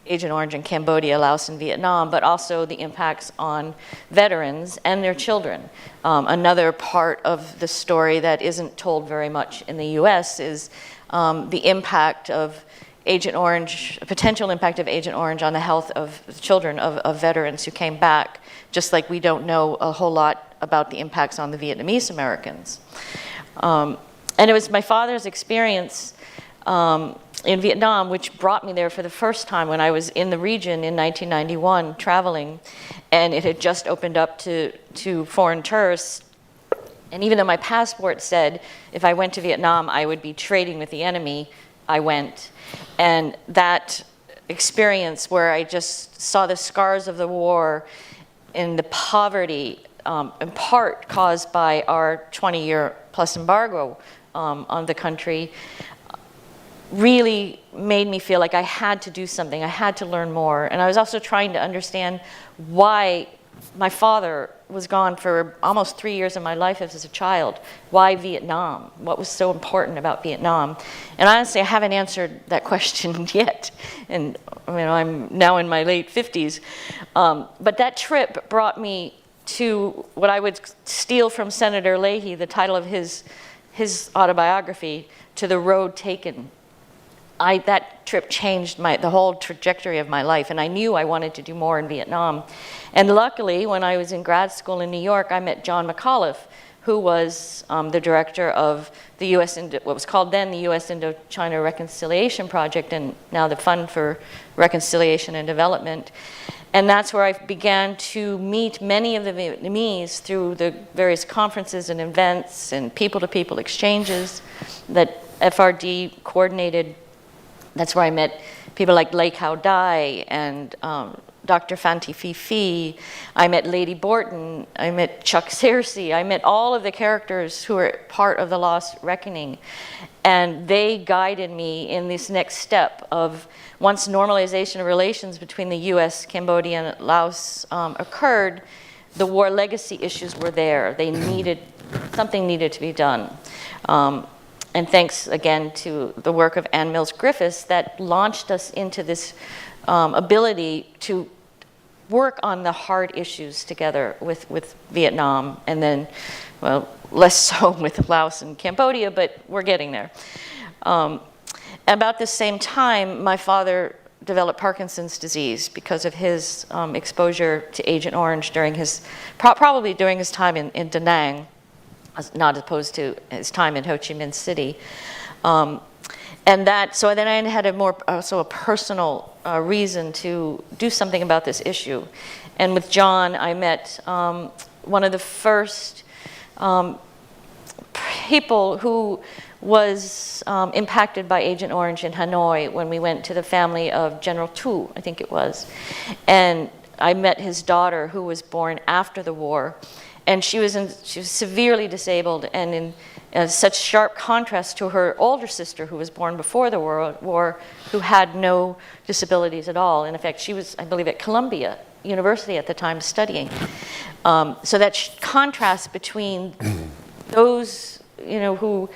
Agent Orange in Cambodia, Laos, and Vietnam, but also the impacts on veterans and their children. Another part of the story that isn't told very much in the U.S. is the impact of Agent Orange, potential impact of Agent Orange on the health of children of veterans who came back, just like we don't know a whole lot about the impacts on the Vietnamese Americans. And it was my father's experience in Vietnam which brought me there for the first time when I was in the region in 1991 traveling, and it had just opened up to foreign tourists. And even though my passport said if I went to Vietnam I would be trading with the enemy, I went. And that experience where I just saw the scars of the war and the poverty, in part caused by our 20-year plus embargo on the country, really made me feel like I had to do something. I had to learn more. And I was also trying to understand why my father was gone for almost 3 years of my life as a child. Why Vietnam? What was so important about Vietnam? And honestly, I haven't answered that question yet. And I'm now in my late 50s. But that trip brought me to what I would steal from Senator Leahy, the title of his autobiography, To the Road Taken. That trip changed the whole trajectory of my life, and I knew I wanted to do more in Vietnam. And luckily, when I was in grad school in New York, I met John McAuliffe, who was the director of the what was called then the U.S. Indochina Reconciliation Project, and now the Fund for Reconciliation and Development. And that's where I began to meet many of the Vietnamese through the various conferences and events and people-to-people exchanges that FRD coordinated. That's where I met people like Lê Cao Dai and Dr. Phan Thi Phi Phi. I met Lady Borton. I met Chuck Searcy. I met all of the characters who were part of the Lost Reckoning. And they guided me in this next step of, once normalization of relations between the U.S., Cambodia, and Laos occurred, the war legacy issues were there. Something needed to be done. And thanks again to the work of Ann Mills Griffiths that launched us into this ability to work on the hard issues together with Vietnam, and then, well, less so with Laos and Cambodia, but we're getting there. About the same time, my father developed Parkinson's disease because of his exposure to Agent Orange probably during his time in Da Nang, not opposed to his time in Ho Chi Minh City. So then I had a personal reason to do something about this issue. And with John, I met one of the first people who was impacted by Agent Orange in Hanoi when we went to the family of General Tu, I think it was. And I met his daughter, who was born after the war. And she was severely disabled, and in such sharp contrast to her older sister, who was born before the war, who had no disabilities at all. And in fact, she was, I believe, at Columbia University at the time studying. So that contrast between those, who,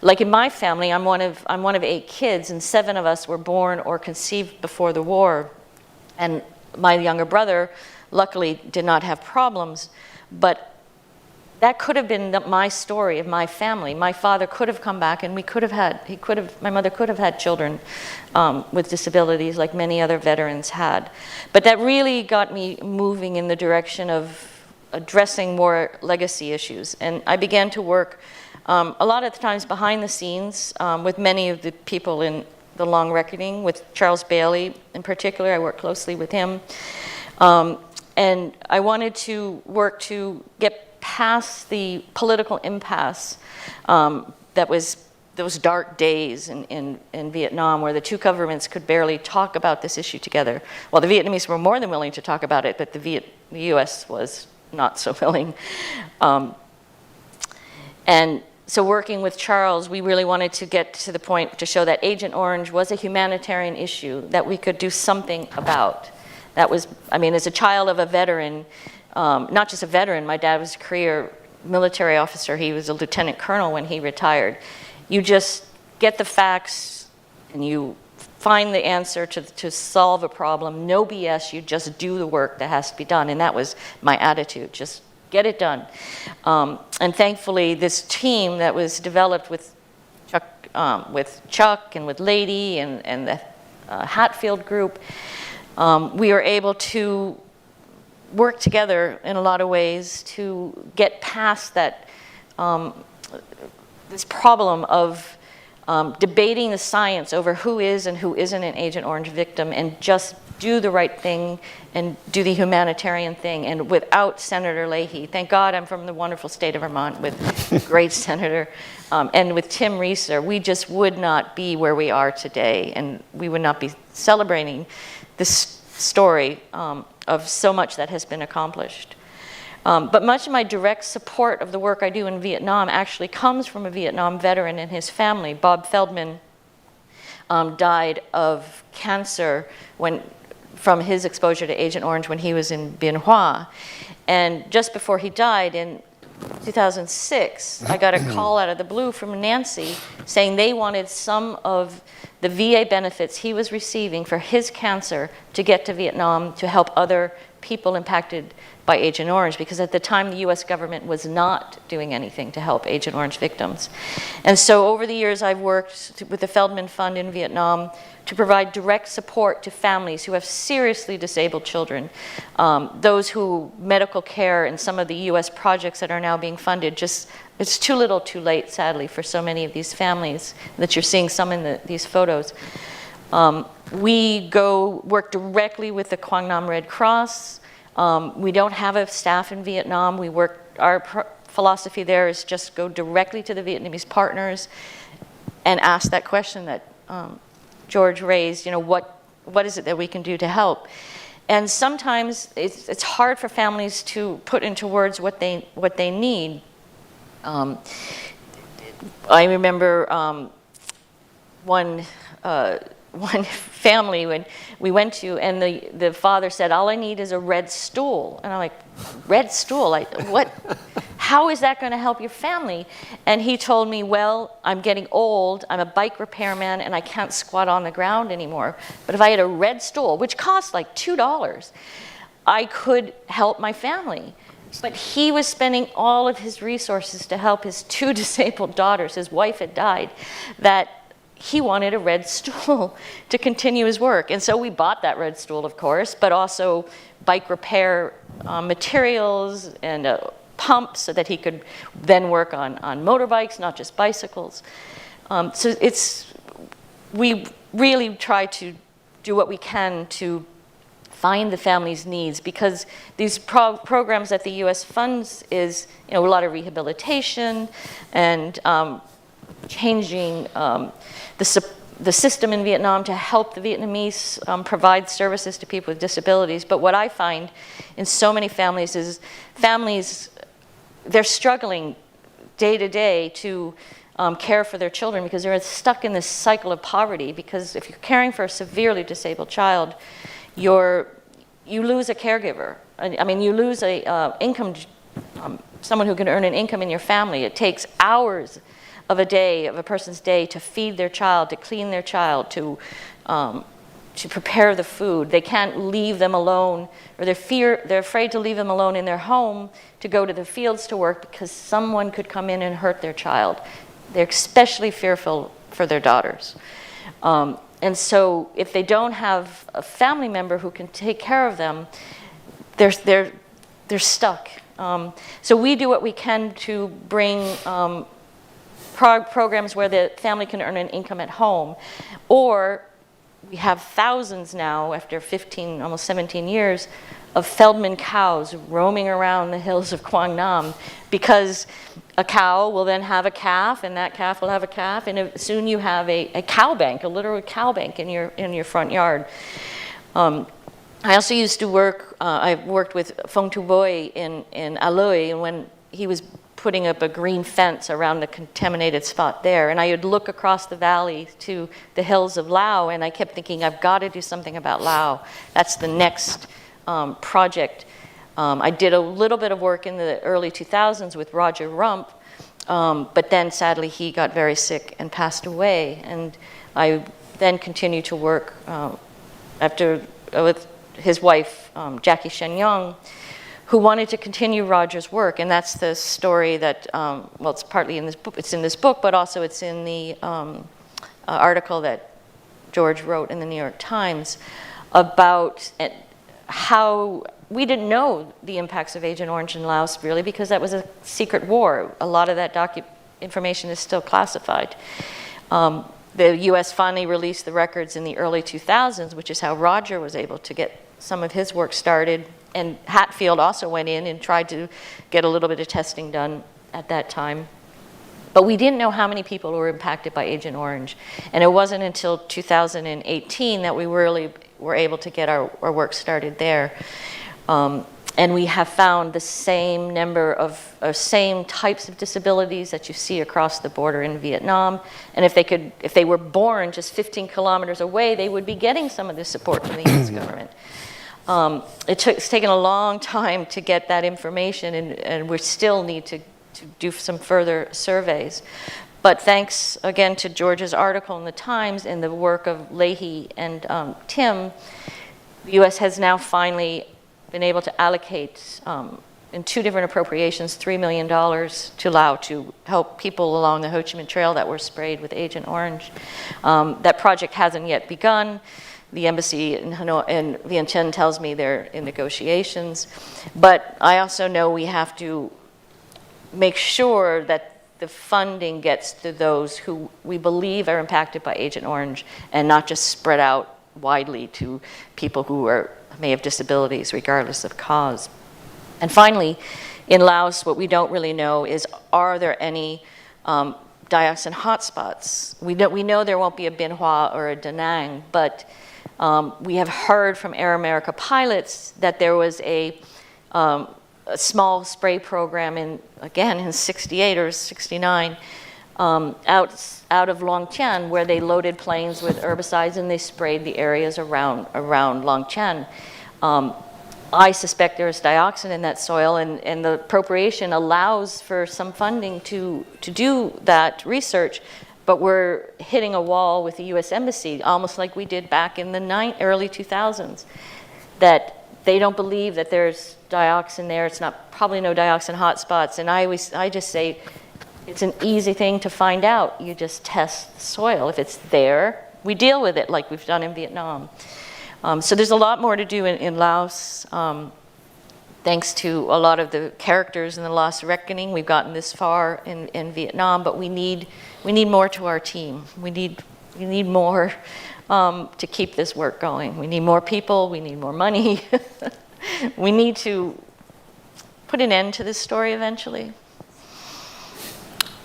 like in my family, I'm one of 8 kids, and 7 of us were born or conceived before the war, and my younger brother, luckily, did not have problems, but that could have been my story of my family. My father could have come back, and my mother could have had children with disabilities like many other veterans had. But that really got me moving in the direction of addressing war legacy issues. And I began to work a lot of the times behind the scenes with many of the people in the Long Reckoning, with Charles Bailey in particular. I worked closely with him. And I wanted to work to get past the political impasse that was those dark days in Vietnam, where the two governments could barely talk about this issue together. Well, the Vietnamese were more than willing to talk about it, but the U.S. was not so willing. And so working with Charles, we really wanted to get to the point to show that Agent Orange was a humanitarian issue that we could do something about. That was, as a child of a veteran, not just a veteran, my dad was a career military officer. He was a lieutenant colonel when he retired. You just get the facts and you find the answer to solve a problem. No BS, you just do the work that has to be done. And that was my attitude, just get it done. And thankfully, this team that was developed with with Chuck and with Lady and the Hatfield group, we were able to work together in a lot of ways to get past that this problem of debating the science over who is and who isn't an Agent Orange victim, and just do the right thing and do the humanitarian thing. And without Senator Leahy, thank God I'm from the wonderful state of Vermont with a great senator, and with Tim Reeser, we just would not be where we are today, and we would not be celebrating this story of so much that has been accomplished. But much of my direct support of the work I do in Vietnam actually comes from a Vietnam veteran and his family. Bob Feldman died of cancer from his exposure to Agent Orange when he was in Bien Hoa. And just before he died in 2006, I got a call out of the blue from Nancy saying they wanted some of the VA benefits he was receiving for his cancer to get to Vietnam to help other people impacted by Agent Orange, because at the time the US government was not doing anything to help Agent Orange victims. And so over the years I've worked with the Feldman Fund in Vietnam to provide direct support to families who have seriously disabled children, those who medical care and some of the US projects that are now being funded, just it's too little too late, sadly, for so many of these families that you're seeing some in these photos. We go work directly with the Quang Nam Red Cross. We don't have a staff in Vietnam. Our philosophy there is just go directly to the Vietnamese partners and ask that question that George raised, what is it that we can do to help? And sometimes it's hard for families to put into words what they need. I remember one family when we went to, and the father said, all I need is a red stool. And I'm like, red stool? What? How is that going to help your family? And he told me, well, I'm getting old, I'm a bike repairman, and I can't squat on the ground anymore. But if I had a red stool, which costs like $2, I could help my family. But he was spending all of his resources to help his 2 disabled daughters. His wife had died, that he wanted a red stool to continue his work. And so we bought that red stool, of course, but also bike repair materials and pumps so that he could then work on motorbikes, not just bicycles. So we really try to do what we can to find the family's needs, because these programs that the U.S. funds is a lot of rehabilitation and changing the system in Vietnam to help the Vietnamese provide services to people with disabilities. But what I find in so many families is they're struggling day to day to care for their children, because they're stuck in this cycle of poverty. Because if you're caring for a severely disabled child, you lose a caregiver. I mean, you lose a income, someone who can earn an income in your family. It takes hours of a person's day to feed their child, to clean their child, to prepare the food. They can't leave them alone, or they're afraid to leave them alone in their home to go to the fields to work because someone could come in and hurt their child. They're especially fearful for their daughters. And so if they don't have a family member who can take care of them, they're stuck. So we do what we can to bring programs where the family can earn an income at home. Or we have thousands now, after 15, almost 17 years, of Feldman cows roaming around the hills of Quang Nam, because a cow will then have a calf, and that calf will have a calf, and soon you have a cow bank, a literal cow bank in your front yard. I also used to work, I worked with Phong Tu Boy in Aloi, and when he was putting up a green fence around the contaminated spot there, and I would look across the valley to the hills of Lao, and I kept thinking, I've got to do something about Lao. That's the next project. I did a little bit of work in the early 2000s with Roger Rump, but then sadly he got very sick and passed away, and I then continued to work with his wife, Jackie Shenyang, who wanted to continue Roger's work, and that's the story that, well, it's partly in this book, it's in this book, but also it's in the article that George wrote in the New York Times about how we didn't know the impacts of Agent Orange in Laos, really, because that was a secret war. A lot of that information is still classified. The US finally released the records in the early 2000s, which is how Roger was able to get some of his work started. And Hatfield also went in and tried to get a little bit of testing done at that time. But we didn't know how many people were impacted by Agent Orange. And it wasn't until 2018 that we really were able to get our work started there. And we have found the same number of, same types of disabilities that you see across the border in Vietnam. And if they were born just 15 kilometers away, they would be getting some of the support from the US government. It's taken a long time to get that information, and we still need to do some further surveys. But thanks again to George's article in the Times and the work of Leahy and Tim, the US has now finally been able to allocate in 2 different appropriations $3 million to Laos to help people along the Ho Chi Minh Trail that were sprayed with Agent Orange. That project hasn't yet begun. The embassy in Hanoi and Vientiane tells me they're in negotiations. But I also know we have to make sure that the funding gets to those who we believe are impacted by Agent Orange and not just spread out widely to people who may have disabilities regardless of cause. And finally, in Laos, what we don't really know is, are there any dioxin hotspots? We know there won't be a Bien Hoa or a Da Nang, but we have heard from Air America pilots that there was a small spray program in 68 or 69 out of Long Tien, where they loaded planes with herbicides and they sprayed the areas around Long Tien. I suspect there's dioxin in that soil, and the appropriation allows for some funding to do that research, but we're hitting a wall with the US Embassy, almost like we did back in the early 2000s, that they don't believe that there's dioxin there. It's probably no dioxin hotspots, and I just say it's an easy thing to find out. You just test the soil. If it's there, we deal with it like we've done in Vietnam. So there's a lot more to do in Laos. Thanks to a lot of the characters in the Lost Reckoning, we've gotten this far in Vietnam, but we need more to our team. We need more to keep this work going. We need more people, we need more money. We need to put an end to this story eventually.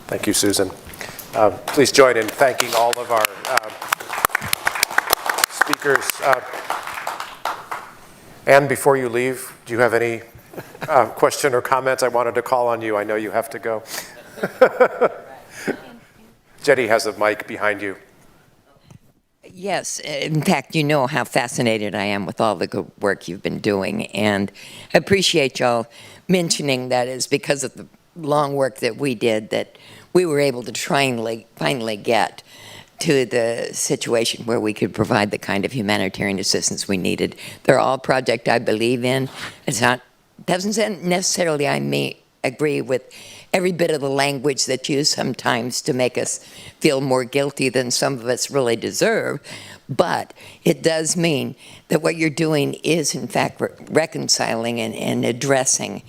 Thank you, Susan. Please join in thanking all of our speakers. Anne, before you leave, do you have any question or comments? I wanted to call on you. I know you have to go. Jetty has a mic behind you. Yes, in fact, you know how fascinated I am with all the good work you've been doing, and I appreciate y'all mentioning that is because of the long work that we did that we were able to finally get to the situation where we could provide the kind of humanitarian assistance we needed. They're all projects I believe in. Doesn't necessarily I may agree with every bit of the language that's used sometimes to make us feel more guilty than some of us really deserve, but it does mean that what you're doing is in fact reconciling and addressing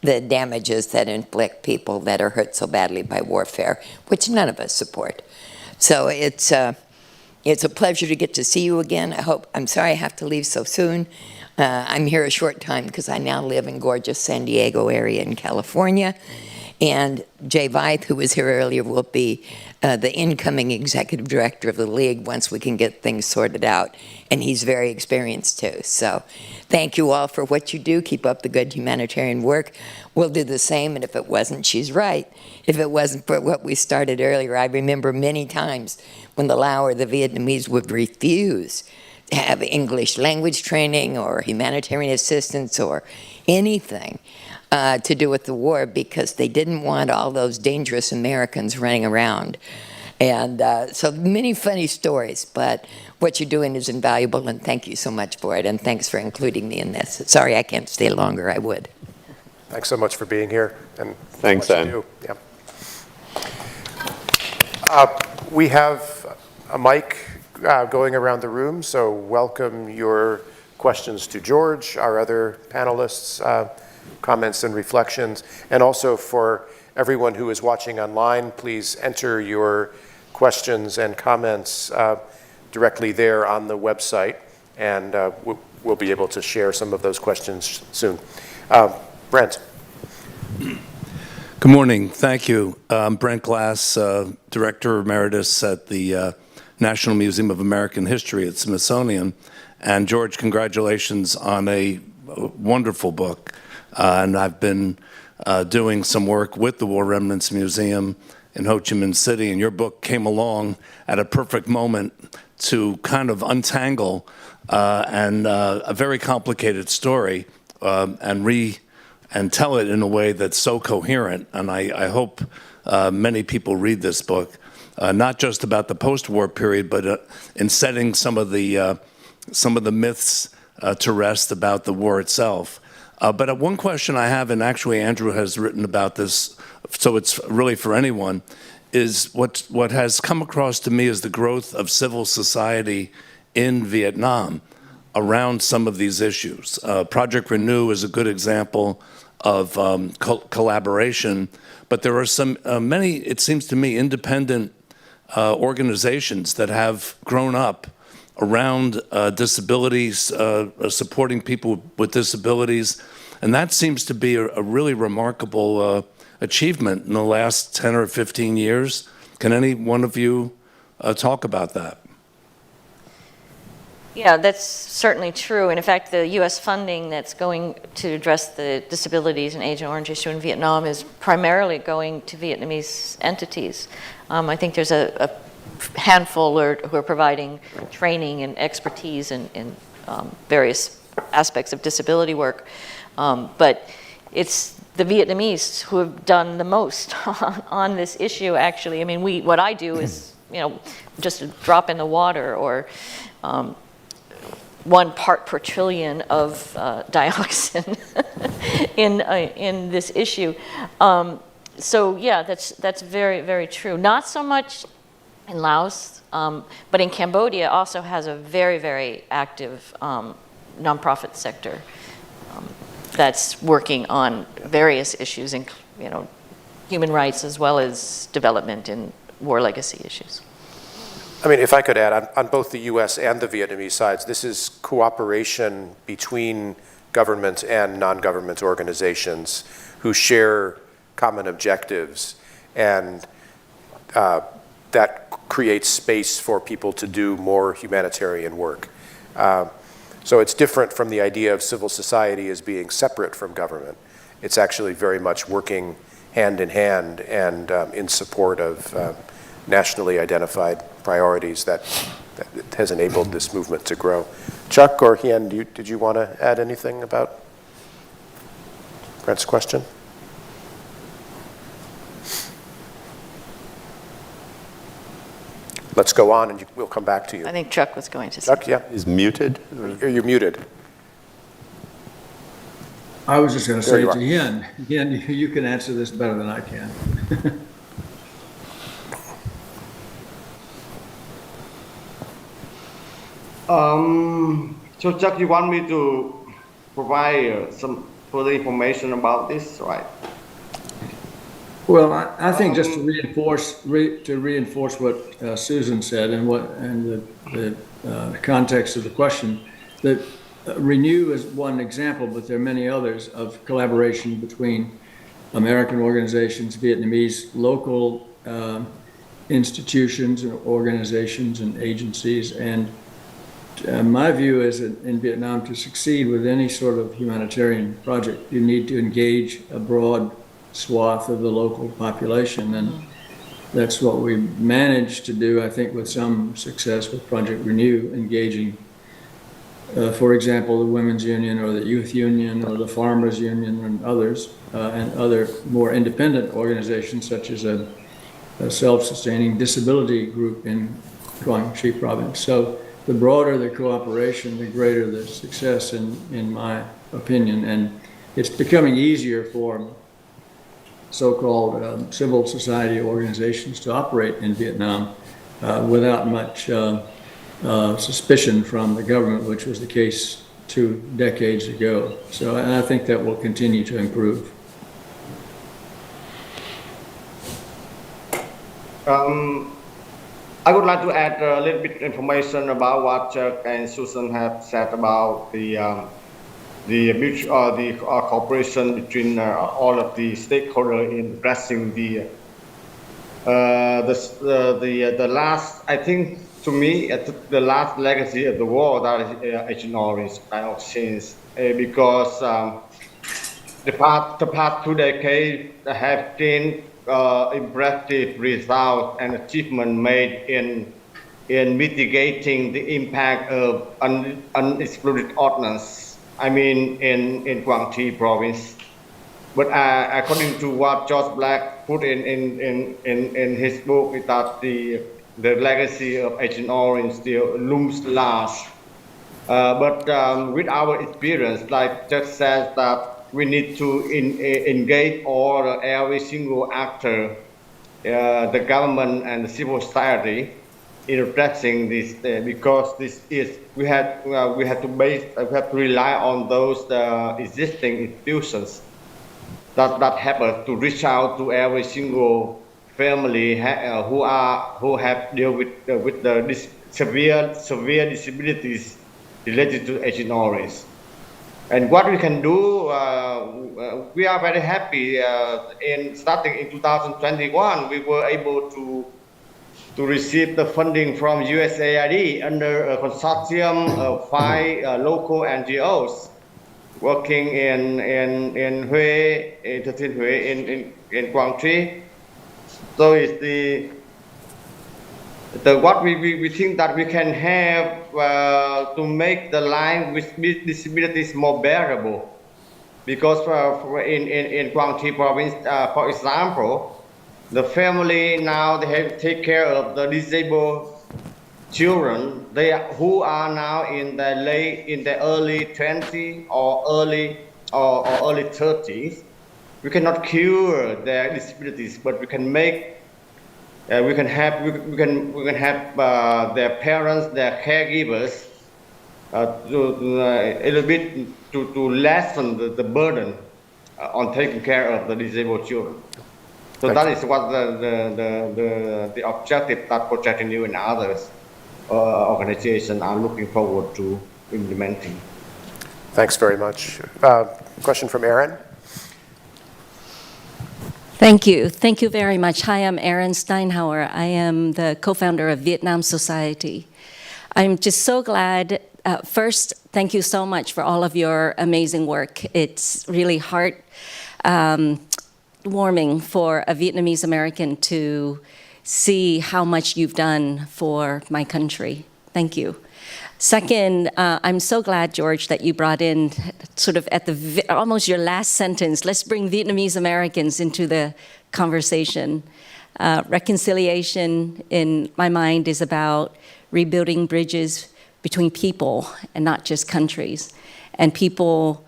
the damages that inflict people that are hurt so badly by warfare, which none of us support. So it's a pleasure to get to see you again. I'm sorry I have to leave so soon. I'm here a short time because I now live in gorgeous San Diego area in California. And Jay Veith, who was here earlier, will be the incoming executive director of the League once we can get things sorted out. And he's very experienced too. So thank you all for what you do. Keep up the good humanitarian work. We'll do the same, and if it wasn't, she's right. If it wasn't for what we started earlier, I remember many times when the Lao or the Vietnamese would refuse to have English language training or humanitarian assistance or anything to do with the war because they didn't want all those dangerous Americans running around. And so many funny stories, but what you're doing is invaluable, and thank you so much for it, and thanks for including me in this. Sorry I can't stay longer, I would. Thanks so much for being here and Thanks, what you Anne. do. Yeah. We have a mic going around the room, so welcome your questions to George, our other panelists, comments and reflections, and also for everyone who is watching online, please enter your questions and comments directly there on the website, and we'll be able to share some of those questions soon. Brent. Good morning. Thank you. I'm Brent Glass, Director Emeritus at the National Museum of American History at Smithsonian. And George, congratulations on a wonderful book. And I've been doing some work with the War Remnants Museum in Ho Chi Minh City, and your book came along at a perfect moment to kind of untangle a very complicated story and tell it in a way that's so coherent. And I hope many people read this book, not just about the post-war period, but in setting some of the myths to rest about the war itself. But one question I have, and actually Andrew has written about this, so it's really for anyone, is what has come across to me is the growth of civil society in Vietnam around some of these issues. Project Renew is a good example of collaboration, but there are many, it seems to me, independent organizations that have grown up around disabilities, supporting people with disabilities, and that seems to be a really remarkable achievement in the last 10 or 15 years. Can any one of you talk about that? Yeah, that's certainly true. And in fact, the U.S. funding that's going to address the disabilities and Agent Orange issue in Vietnam is primarily going to Vietnamese entities. I think there's a handful who are providing training and expertise in various aspects of disability work. But it's the Vietnamese who have done the most on this issue, actually. I mean, what I do is, just a drop in the water, or 1 part per trillion of dioxin in this issue. So yeah, that's very, very true. Not so much in Laos, but in Cambodia also has a very, very active nonprofit sector that's working on various issues, human rights as well as development and war legacy issues. I mean, if I could add, on both the U.S. and the Vietnamese sides, this is cooperation between government and non-government organizations who share common objectives, and that creates space for people to do more humanitarian work. So it's different from the idea of civil society as being separate from government. It's actually very much working hand in hand and in support of nationally identified priorities that has enabled this movement to grow. Chuck or Hien, did you want to add anything about Brent's question? Let's go on, and we'll come back to you. I think Chuck was going to say. Chuck, yeah? Is muted? You're muted. I was just going to There say you to are. Hien, you can answer this better than I can. So Chuck, you want me to provide some further information about this, right? Well, I think just to reinforce what Susan said and the context of the question, that Renew is one example, but there are many others of collaboration between American organizations, Vietnamese, local institutions and organizations and agencies. And my view is that in Vietnam, to succeed with any sort of humanitarian project, you need to engage a broad swath of the local population. And that's what we managed to do, I think, with some success with Project Renew, engaging, for example, the Women's Union or the Youth Union or the Farmers Union and others, and other more independent organizations such as a self-sustaining disability group in Quang Tri province. So the broader the cooperation, the greater the success, in my opinion. And it's becoming easier for so-called civil society organizations to operate in Vietnam without much suspicion from the government, which was the case 2 decades ago. So, and I think that will continue to improve. I would like to add a little bit information about what Chuck and Susan have said about the cooperation between all of the stakeholders in addressing the last. I think to me the last legacy of the war, that is Agent Orange kind of change, because the past 2 decades have gained impressive results and achievement made in mitigating the impact of unexploded ordnance. I mean, in Quang Tri province. But according to what George Black put in his book, is that the legacy of Agent Orange still looms large. But with our experience, like Judge says, that we need to engage every single actor, the government and the civil society, in addressing this, because this is we have to rely on those existing institutions that help us to reach out to every single family who have dealt with the severe disabilities related to Agent Orange. And what we can do, we are very happy. Starting in 2021, we were able to receive the funding from USAID under a consortium of 5 local NGOs working in Hue, in Quang Tri. So it's what we think that we can have to make the life with disabilities more bearable, because in Quang Tri province, for example, the family now they have to take care of the disabled children who are now in the early 20s or early 30s. We cannot cure their disabilities, but we can make. We can have their parents, their caregivers, a little bit to lessen the burden on taking care of the disabled children. So that is what the objective that Project Renew and others organizations are looking forward to implementing. Thanks very much. Question from Erin. Thank you. Thank you very much. Hi, I'm Erin Steinhauer. I am the co-founder of Vietnam Society. I'm just so glad. First, thank you so much for all of your amazing work. It's really heart-warming for a Vietnamese American to see how much you've done for my country. Thank you. Second, I'm so glad, George, that you brought in sort of at almost your last sentence, let's bring Vietnamese Americans into the conversation. Reconciliation, in my mind, is about rebuilding bridges between people and not just countries. And people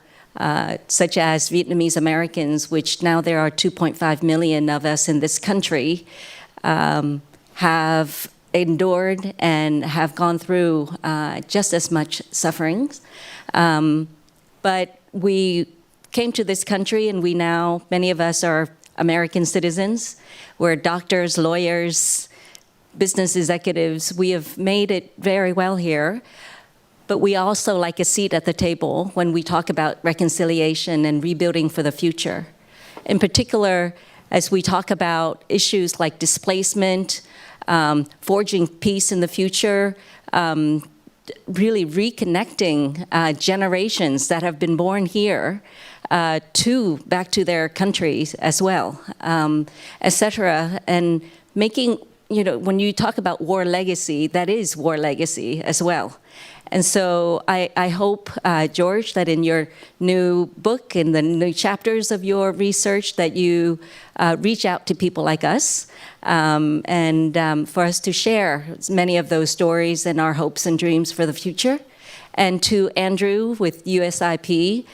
such as Vietnamese Americans, which now there are 2.5 million of us in this country, have endured and have gone through just as much suffering. But we came to this country and many of us are American citizens. We're doctors, lawyers, business executives. We have made it very well here. But we also like a seat at the table when we talk about reconciliation and rebuilding for the future. In particular, as we talk about issues like displacement, forging peace in the future, really reconnecting generations that have been born here back to their countries as well, etc. And making, when you talk about war legacy, that is war legacy as well. And so I hope, George, that in your new book, in the new chapters of your research, that you reach out to people like us and for us to share many of those stories and our hopes and dreams for the future. And to Andrew with USIP,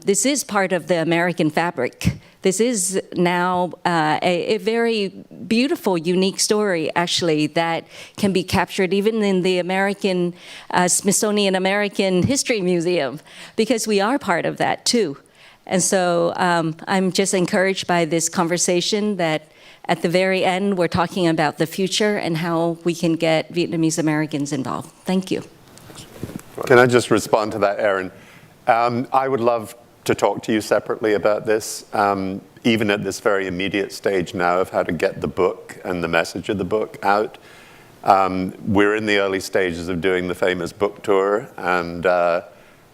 This is part of the American fabric. This is now a very beautiful, unique story, actually, that can be captured even in the American Smithsonian American History Museum, because we are part of that too. And so I'm just encouraged by this conversation that at the very end, we're talking about the future and how we can get Vietnamese Americans involved. Thank you. Can I just respond to that, Erin? I would love to talk to you separately about this, even at this very immediate stage now of how to get the book and the message of the book out. We're in the early stages of doing the famous book tour, and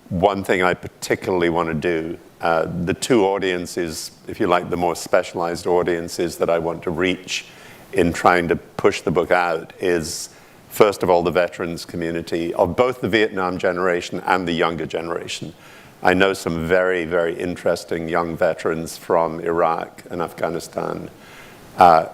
one thing I particularly want to do, the two audiences, if you like, the more specialized audiences that I want to reach in trying to push the book out is, first of all, the veterans community of both the Vietnam generation and the younger generation. I know some very, very interesting young veterans from Iraq and Afghanistan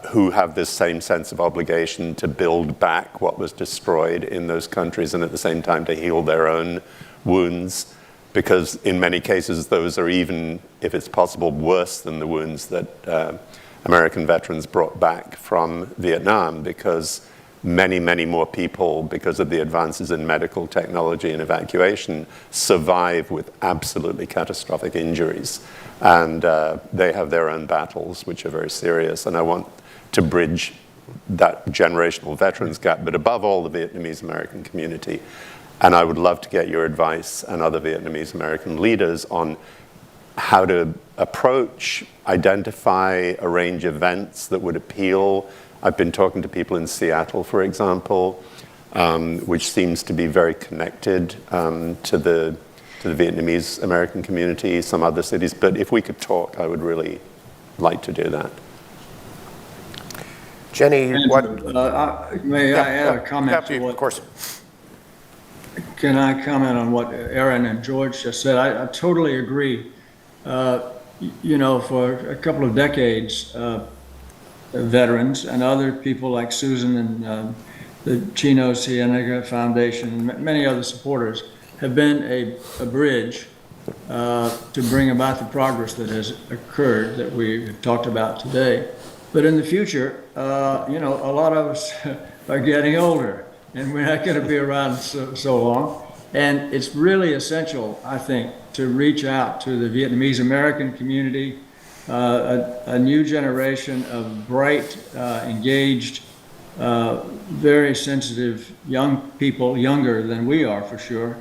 who have this same sense of obligation to build back what was destroyed in those countries and at the same time to heal their own wounds, because in many cases those are even, if it's possible, worse than the wounds that American veterans brought back from Vietnam, because many, many more people, because of the advances in medical technology and evacuation, survive with absolutely catastrophic injuries. And they have their own battles, which are very serious. And I want to bridge that generational veterans gap, but above all, the Vietnamese American community. And I would love to get your advice and other Vietnamese American leaders on how to approach, identify, arrange events that would appeal. I've been talking to people in Seattle, for example, which seems to be very connected to the Vietnamese American community, some other cities. But if we could talk, I would really like to do that. Jenny, what? May I add a comment to what? Of course. Can I comment on what Erin and George just said? I totally agree. You know, for a couple of decades, veterans and other people like Susan and the Chino Cienega Foundation and many other supporters have been a bridge to bring about the progress that has occurred that we have talked about today. But in the future, you know, a lot of us are getting older and we're not going to be around so long. And it's really essential, I think, to reach out to the Vietnamese American community, a new generation of bright, engaged, very sensitive young people, younger than we are for sure.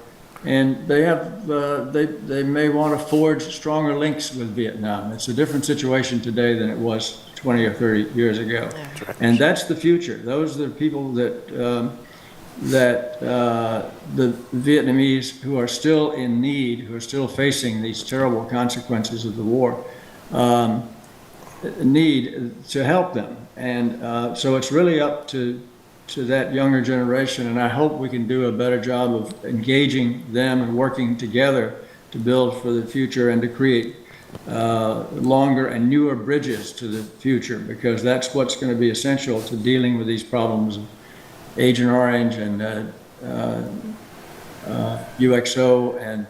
And they have, they may want to forge stronger links with Vietnam. It's a different situation today than it was 20 or 30 years ago. And that's the future. Those are the people that, the Vietnamese who are still in need, who are still facing these terrible consequences of the war, need to help them. And so it's really up to that younger generation, and I hope we can do a better job of engaging them and working together to build for the future and to create longer and newer bridges to the future, because that's what's going to be essential to dealing with these problems of Agent Orange and UXO, and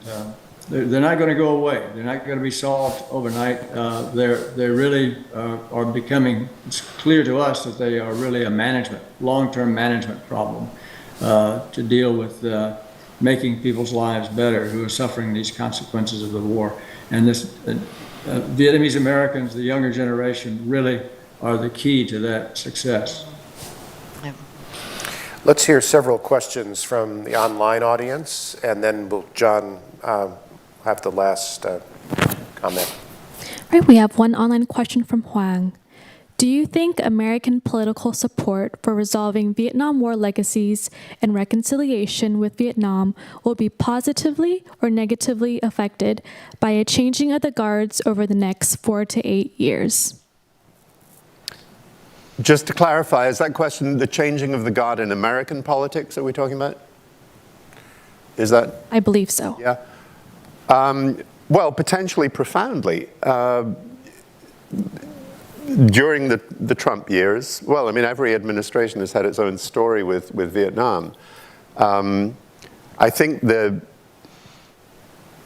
they're not going to go away. They're not going to be solved overnight. They really are becoming, it's clear to us that they are really a long-term management problem to deal with making people's lives better who are suffering these consequences of the war. And this Vietnamese Americans, the younger generation, really are the key to that success. Let's hear several questions from the online audience, and then will John have the last comment. All right, we have one online question from Huang. Do you think American political support for resolving Vietnam War legacies and reconciliation with Vietnam will be positively or negatively affected by a changing of the guards over the next 4 to 8 years? Just to clarify, is that question the changing of the guard in American politics that we're talking about? Is that? I believe so. Yeah. Well, potentially profoundly. During the Trump years, well, I mean, every administration has had its own story with Vietnam. I think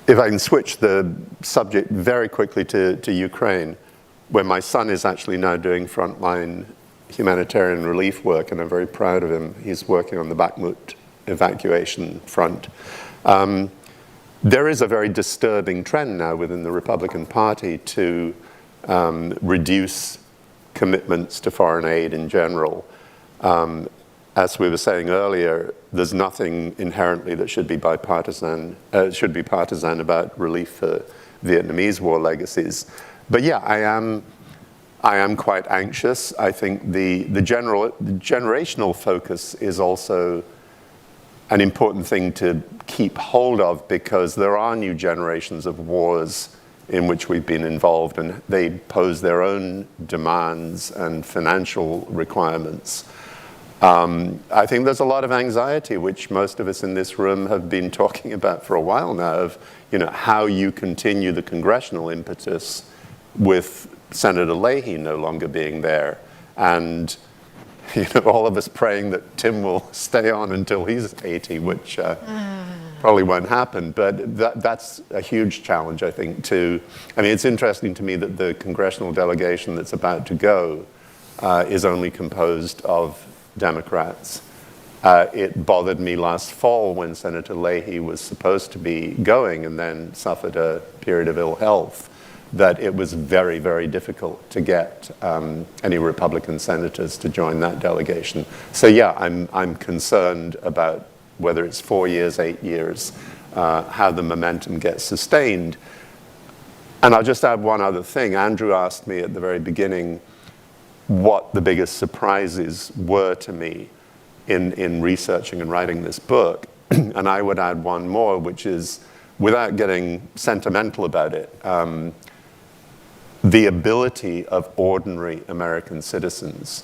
if I can switch the subject very quickly to Ukraine, where my son is actually now doing frontline humanitarian relief work, and I'm very proud of him. He's working on the Bakhmut evacuation front. There is a very disturbing trend now within the Republican Party to reduce commitments to foreign aid in general. As we were saying earlier, there's nothing inherently that should be bipartisan, partisan about relief for Vietnamese war legacies. But yeah, I am quite anxious. I think the generational focus is also an important thing to keep hold of, because there are new generations of wars in which we've been involved, and they pose their own demands and financial requirements. I think there's a lot of anxiety, which most of us in this room have been talking about for a while now, of how you continue the congressional impetus with Senator Leahy no longer being there, and all of us praying that Tim will stay on until he's 80, which probably won't happen. But that's a huge challenge, I think, too. I mean, it's interesting to me that the congressional delegation that's about to go is only composed of Democrats. It bothered me last fall when Senator Leahy was supposed to be going and then suffered a period of ill health, that it was very, very difficult to get any Republican senators to join that delegation. So yeah, I'm concerned about whether it's 4 years, 8 years, how the momentum gets sustained. And I'll just add one other thing. Andrew asked me at the very beginning what the biggest surprises were to me in researching and writing this book. And I would add one more, which is, without getting sentimental about it, the ability of ordinary American citizens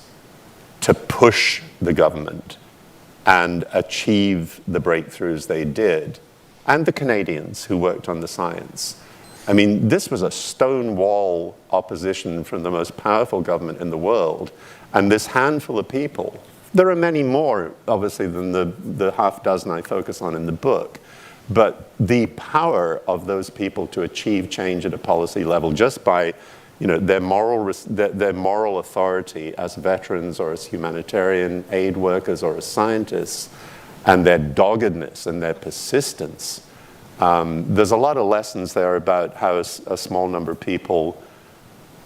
to push the government and achieve the breakthroughs they did, and the Canadians who worked on the science. I mean, this was a stonewall opposition from the most powerful government in the world, and this handful of people, there are many more, obviously, than the half dozen I focus on in the book, but the power of those people to achieve change at a policy level just by their moral authority as veterans or as humanitarian aid workers or as scientists, and their doggedness and their persistence. There's a lot of lessons there about how a small number of people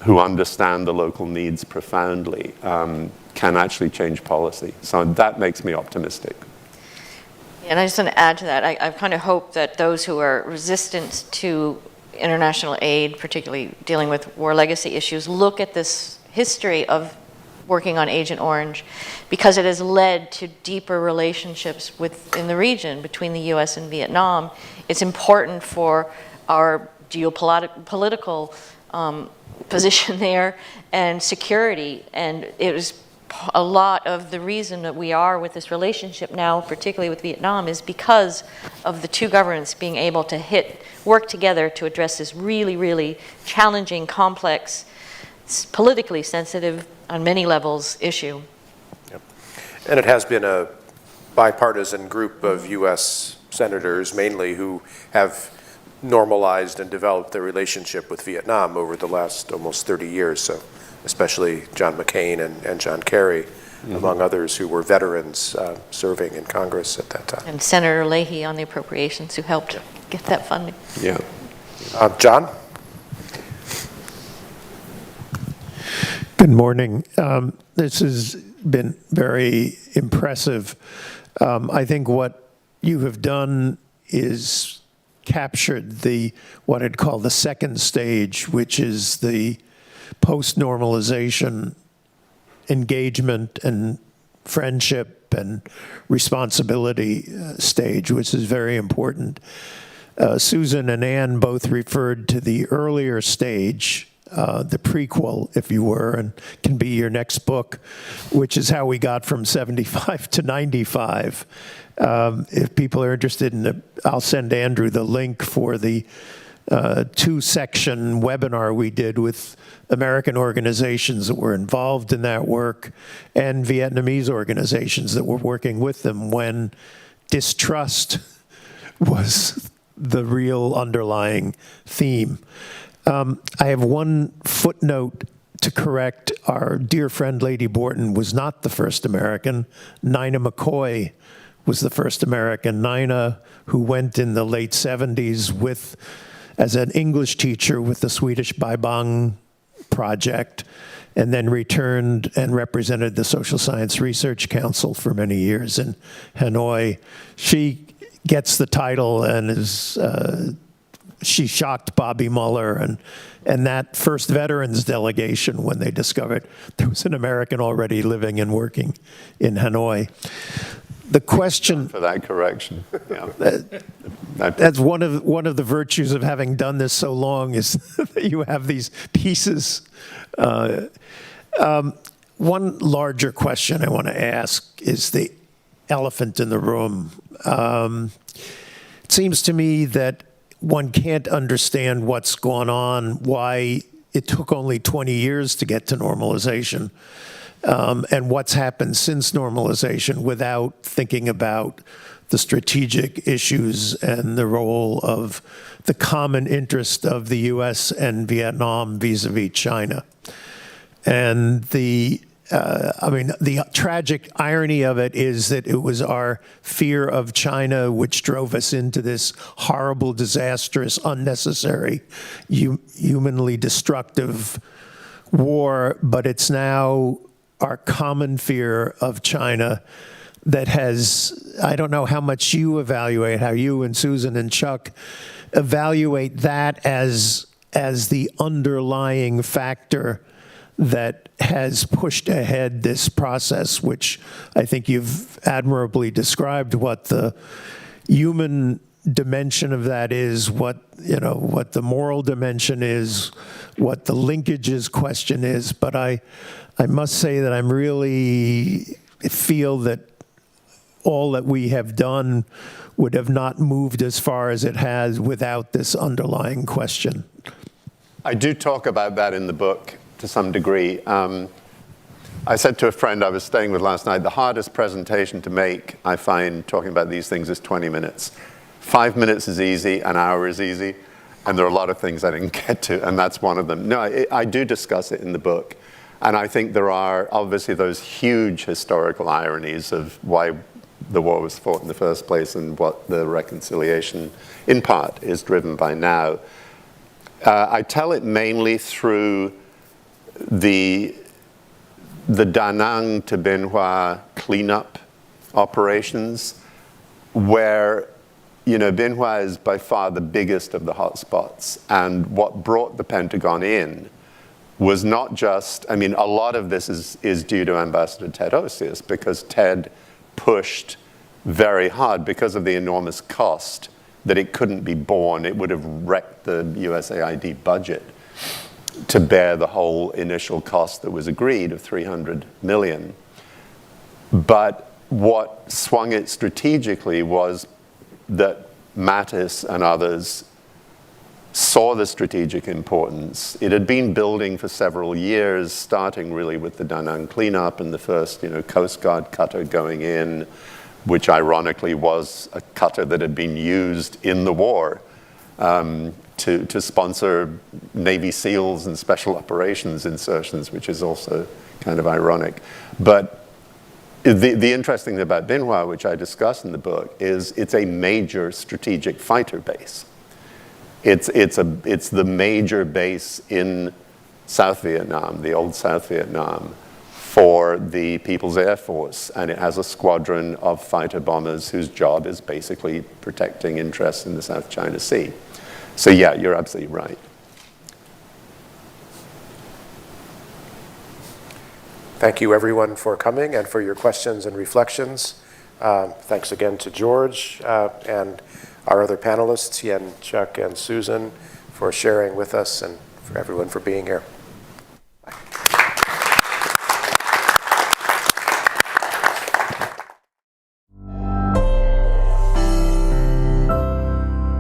who understand the local needs profoundly can actually change policy. So that makes me optimistic. And I just want to add to that, I kind of hope that those who are resistant to international aid, particularly dealing with war legacy issues, look at this history of working on Agent Orange, because it has led to deeper relationships within the region between the US and Vietnam. It's important for our geopolitical position there and security, and it was a lot of the reason that we are with this relationship now, particularly with Vietnam, is because of the two governments being able to work together to address this really, really challenging, complex, politically sensitive, on many levels, issue. Yep. And it has been a bipartisan group of U.S. senators, mainly, who have normalized and developed their relationship with Vietnam over the last almost 30 years. So, especially John McCain and John Kerry, among others who were veterans serving in Congress at that time. And Senator Leahy on the appropriations, who helped get that funding. Yeah. John? Good morning. This has been very impressive. I think what you have done is captured what I'd call the second stage, which is the post-normalization engagement and friendship and responsibility stage, which is very important. Susan and Ann both referred to the earlier stage, the prequel, if you were, and can be your next book, which is how we got from 75 to 95. If people are interested in it, I'll send Andrew the link for the two-section webinar we did with American organizations that were involved in that work and Vietnamese organizations that were working with them when distrust was the real underlying theme. I have one footnote to correct. Our dear friend Lady Borton was not the first American. Nina McCoy was the first American. Nina, who went in the late 70s as an English teacher with the Swedish Bai Bang project, and then returned and represented the Social Science Research Council for many years in Hanoi. She gets the title and she shocked Bobby Mueller and that first veterans delegation when they discovered there was an American already living and working in Hanoi. The question for that correction. Yeah. That's one of the virtues of having done this so long is that you have these pieces. One larger question I want to ask is the elephant in the room. It seems to me that one can't understand what's gone on, why it took only 20 years to get to normalization, and what's happened since normalization without thinking about the strategic issues and the role of the common interest of the US and Vietnam vis-a-vis China. And the tragic irony of it is that it was our fear of China which drove us into this horrible, disastrous, unnecessary, humanly destructive war, but it's now our common fear of China that has, I don't know how much you evaluate, how you and Susan and Chuck evaluate that as the underlying factor that has pushed ahead this process, which I think you've admirably described what the human dimension of that is, what the moral dimension is, what the linkages question is. But I must say that I'm really feel that all that we have done would have not moved as far as it has without this underlying question. I do talk about that in the book to some degree. I said to a friend I was staying with last night, the hardest presentation to make, I find, talking about these things is 20 minutes. 5 minutes is easy, an hour is easy, and there are a lot of things I didn't get to, and that's one of them. No, I do discuss it in the book, and I think there are obviously those huge historical ironies of why the war was fought in the first place and what the reconciliation, in part, is driven by now. I tell it mainly through the Da Nang to Bien Hoa cleanup operations, where Bien Hoa is by far the biggest of the hotspots, and what brought the Pentagon in was not just, a lot of this is due to Ambassador Ted Osius, because Ted pushed very hard because of the enormous cost that it couldn't be borne. It would have wrecked the USAID budget to bear the whole initial cost that was agreed of $300 million. But what swung it strategically was that Mattis and others saw the strategic importance. It had been building for several years, starting really with the Da Nang cleanup and the first Coast Guard cutter going in, which ironically was a cutter that had been used in the war to sponsor Navy SEALs and special operations insertions, which is also kind of ironic. But the interesting thing about Bien Hoa, which I discuss in the book, is it's a major strategic fighter base. It's the major base in South Vietnam, the old South Vietnam, for the People's Air Force, and it has a squadron of fighter bombers whose job is basically protecting interests in the South China Sea. So yeah, you're absolutely right. Thank you, everyone, for coming and for your questions and reflections. Thanks again to George and our other panelists, Yen, Chuck, and Susan, for sharing with us, and for everyone for being here.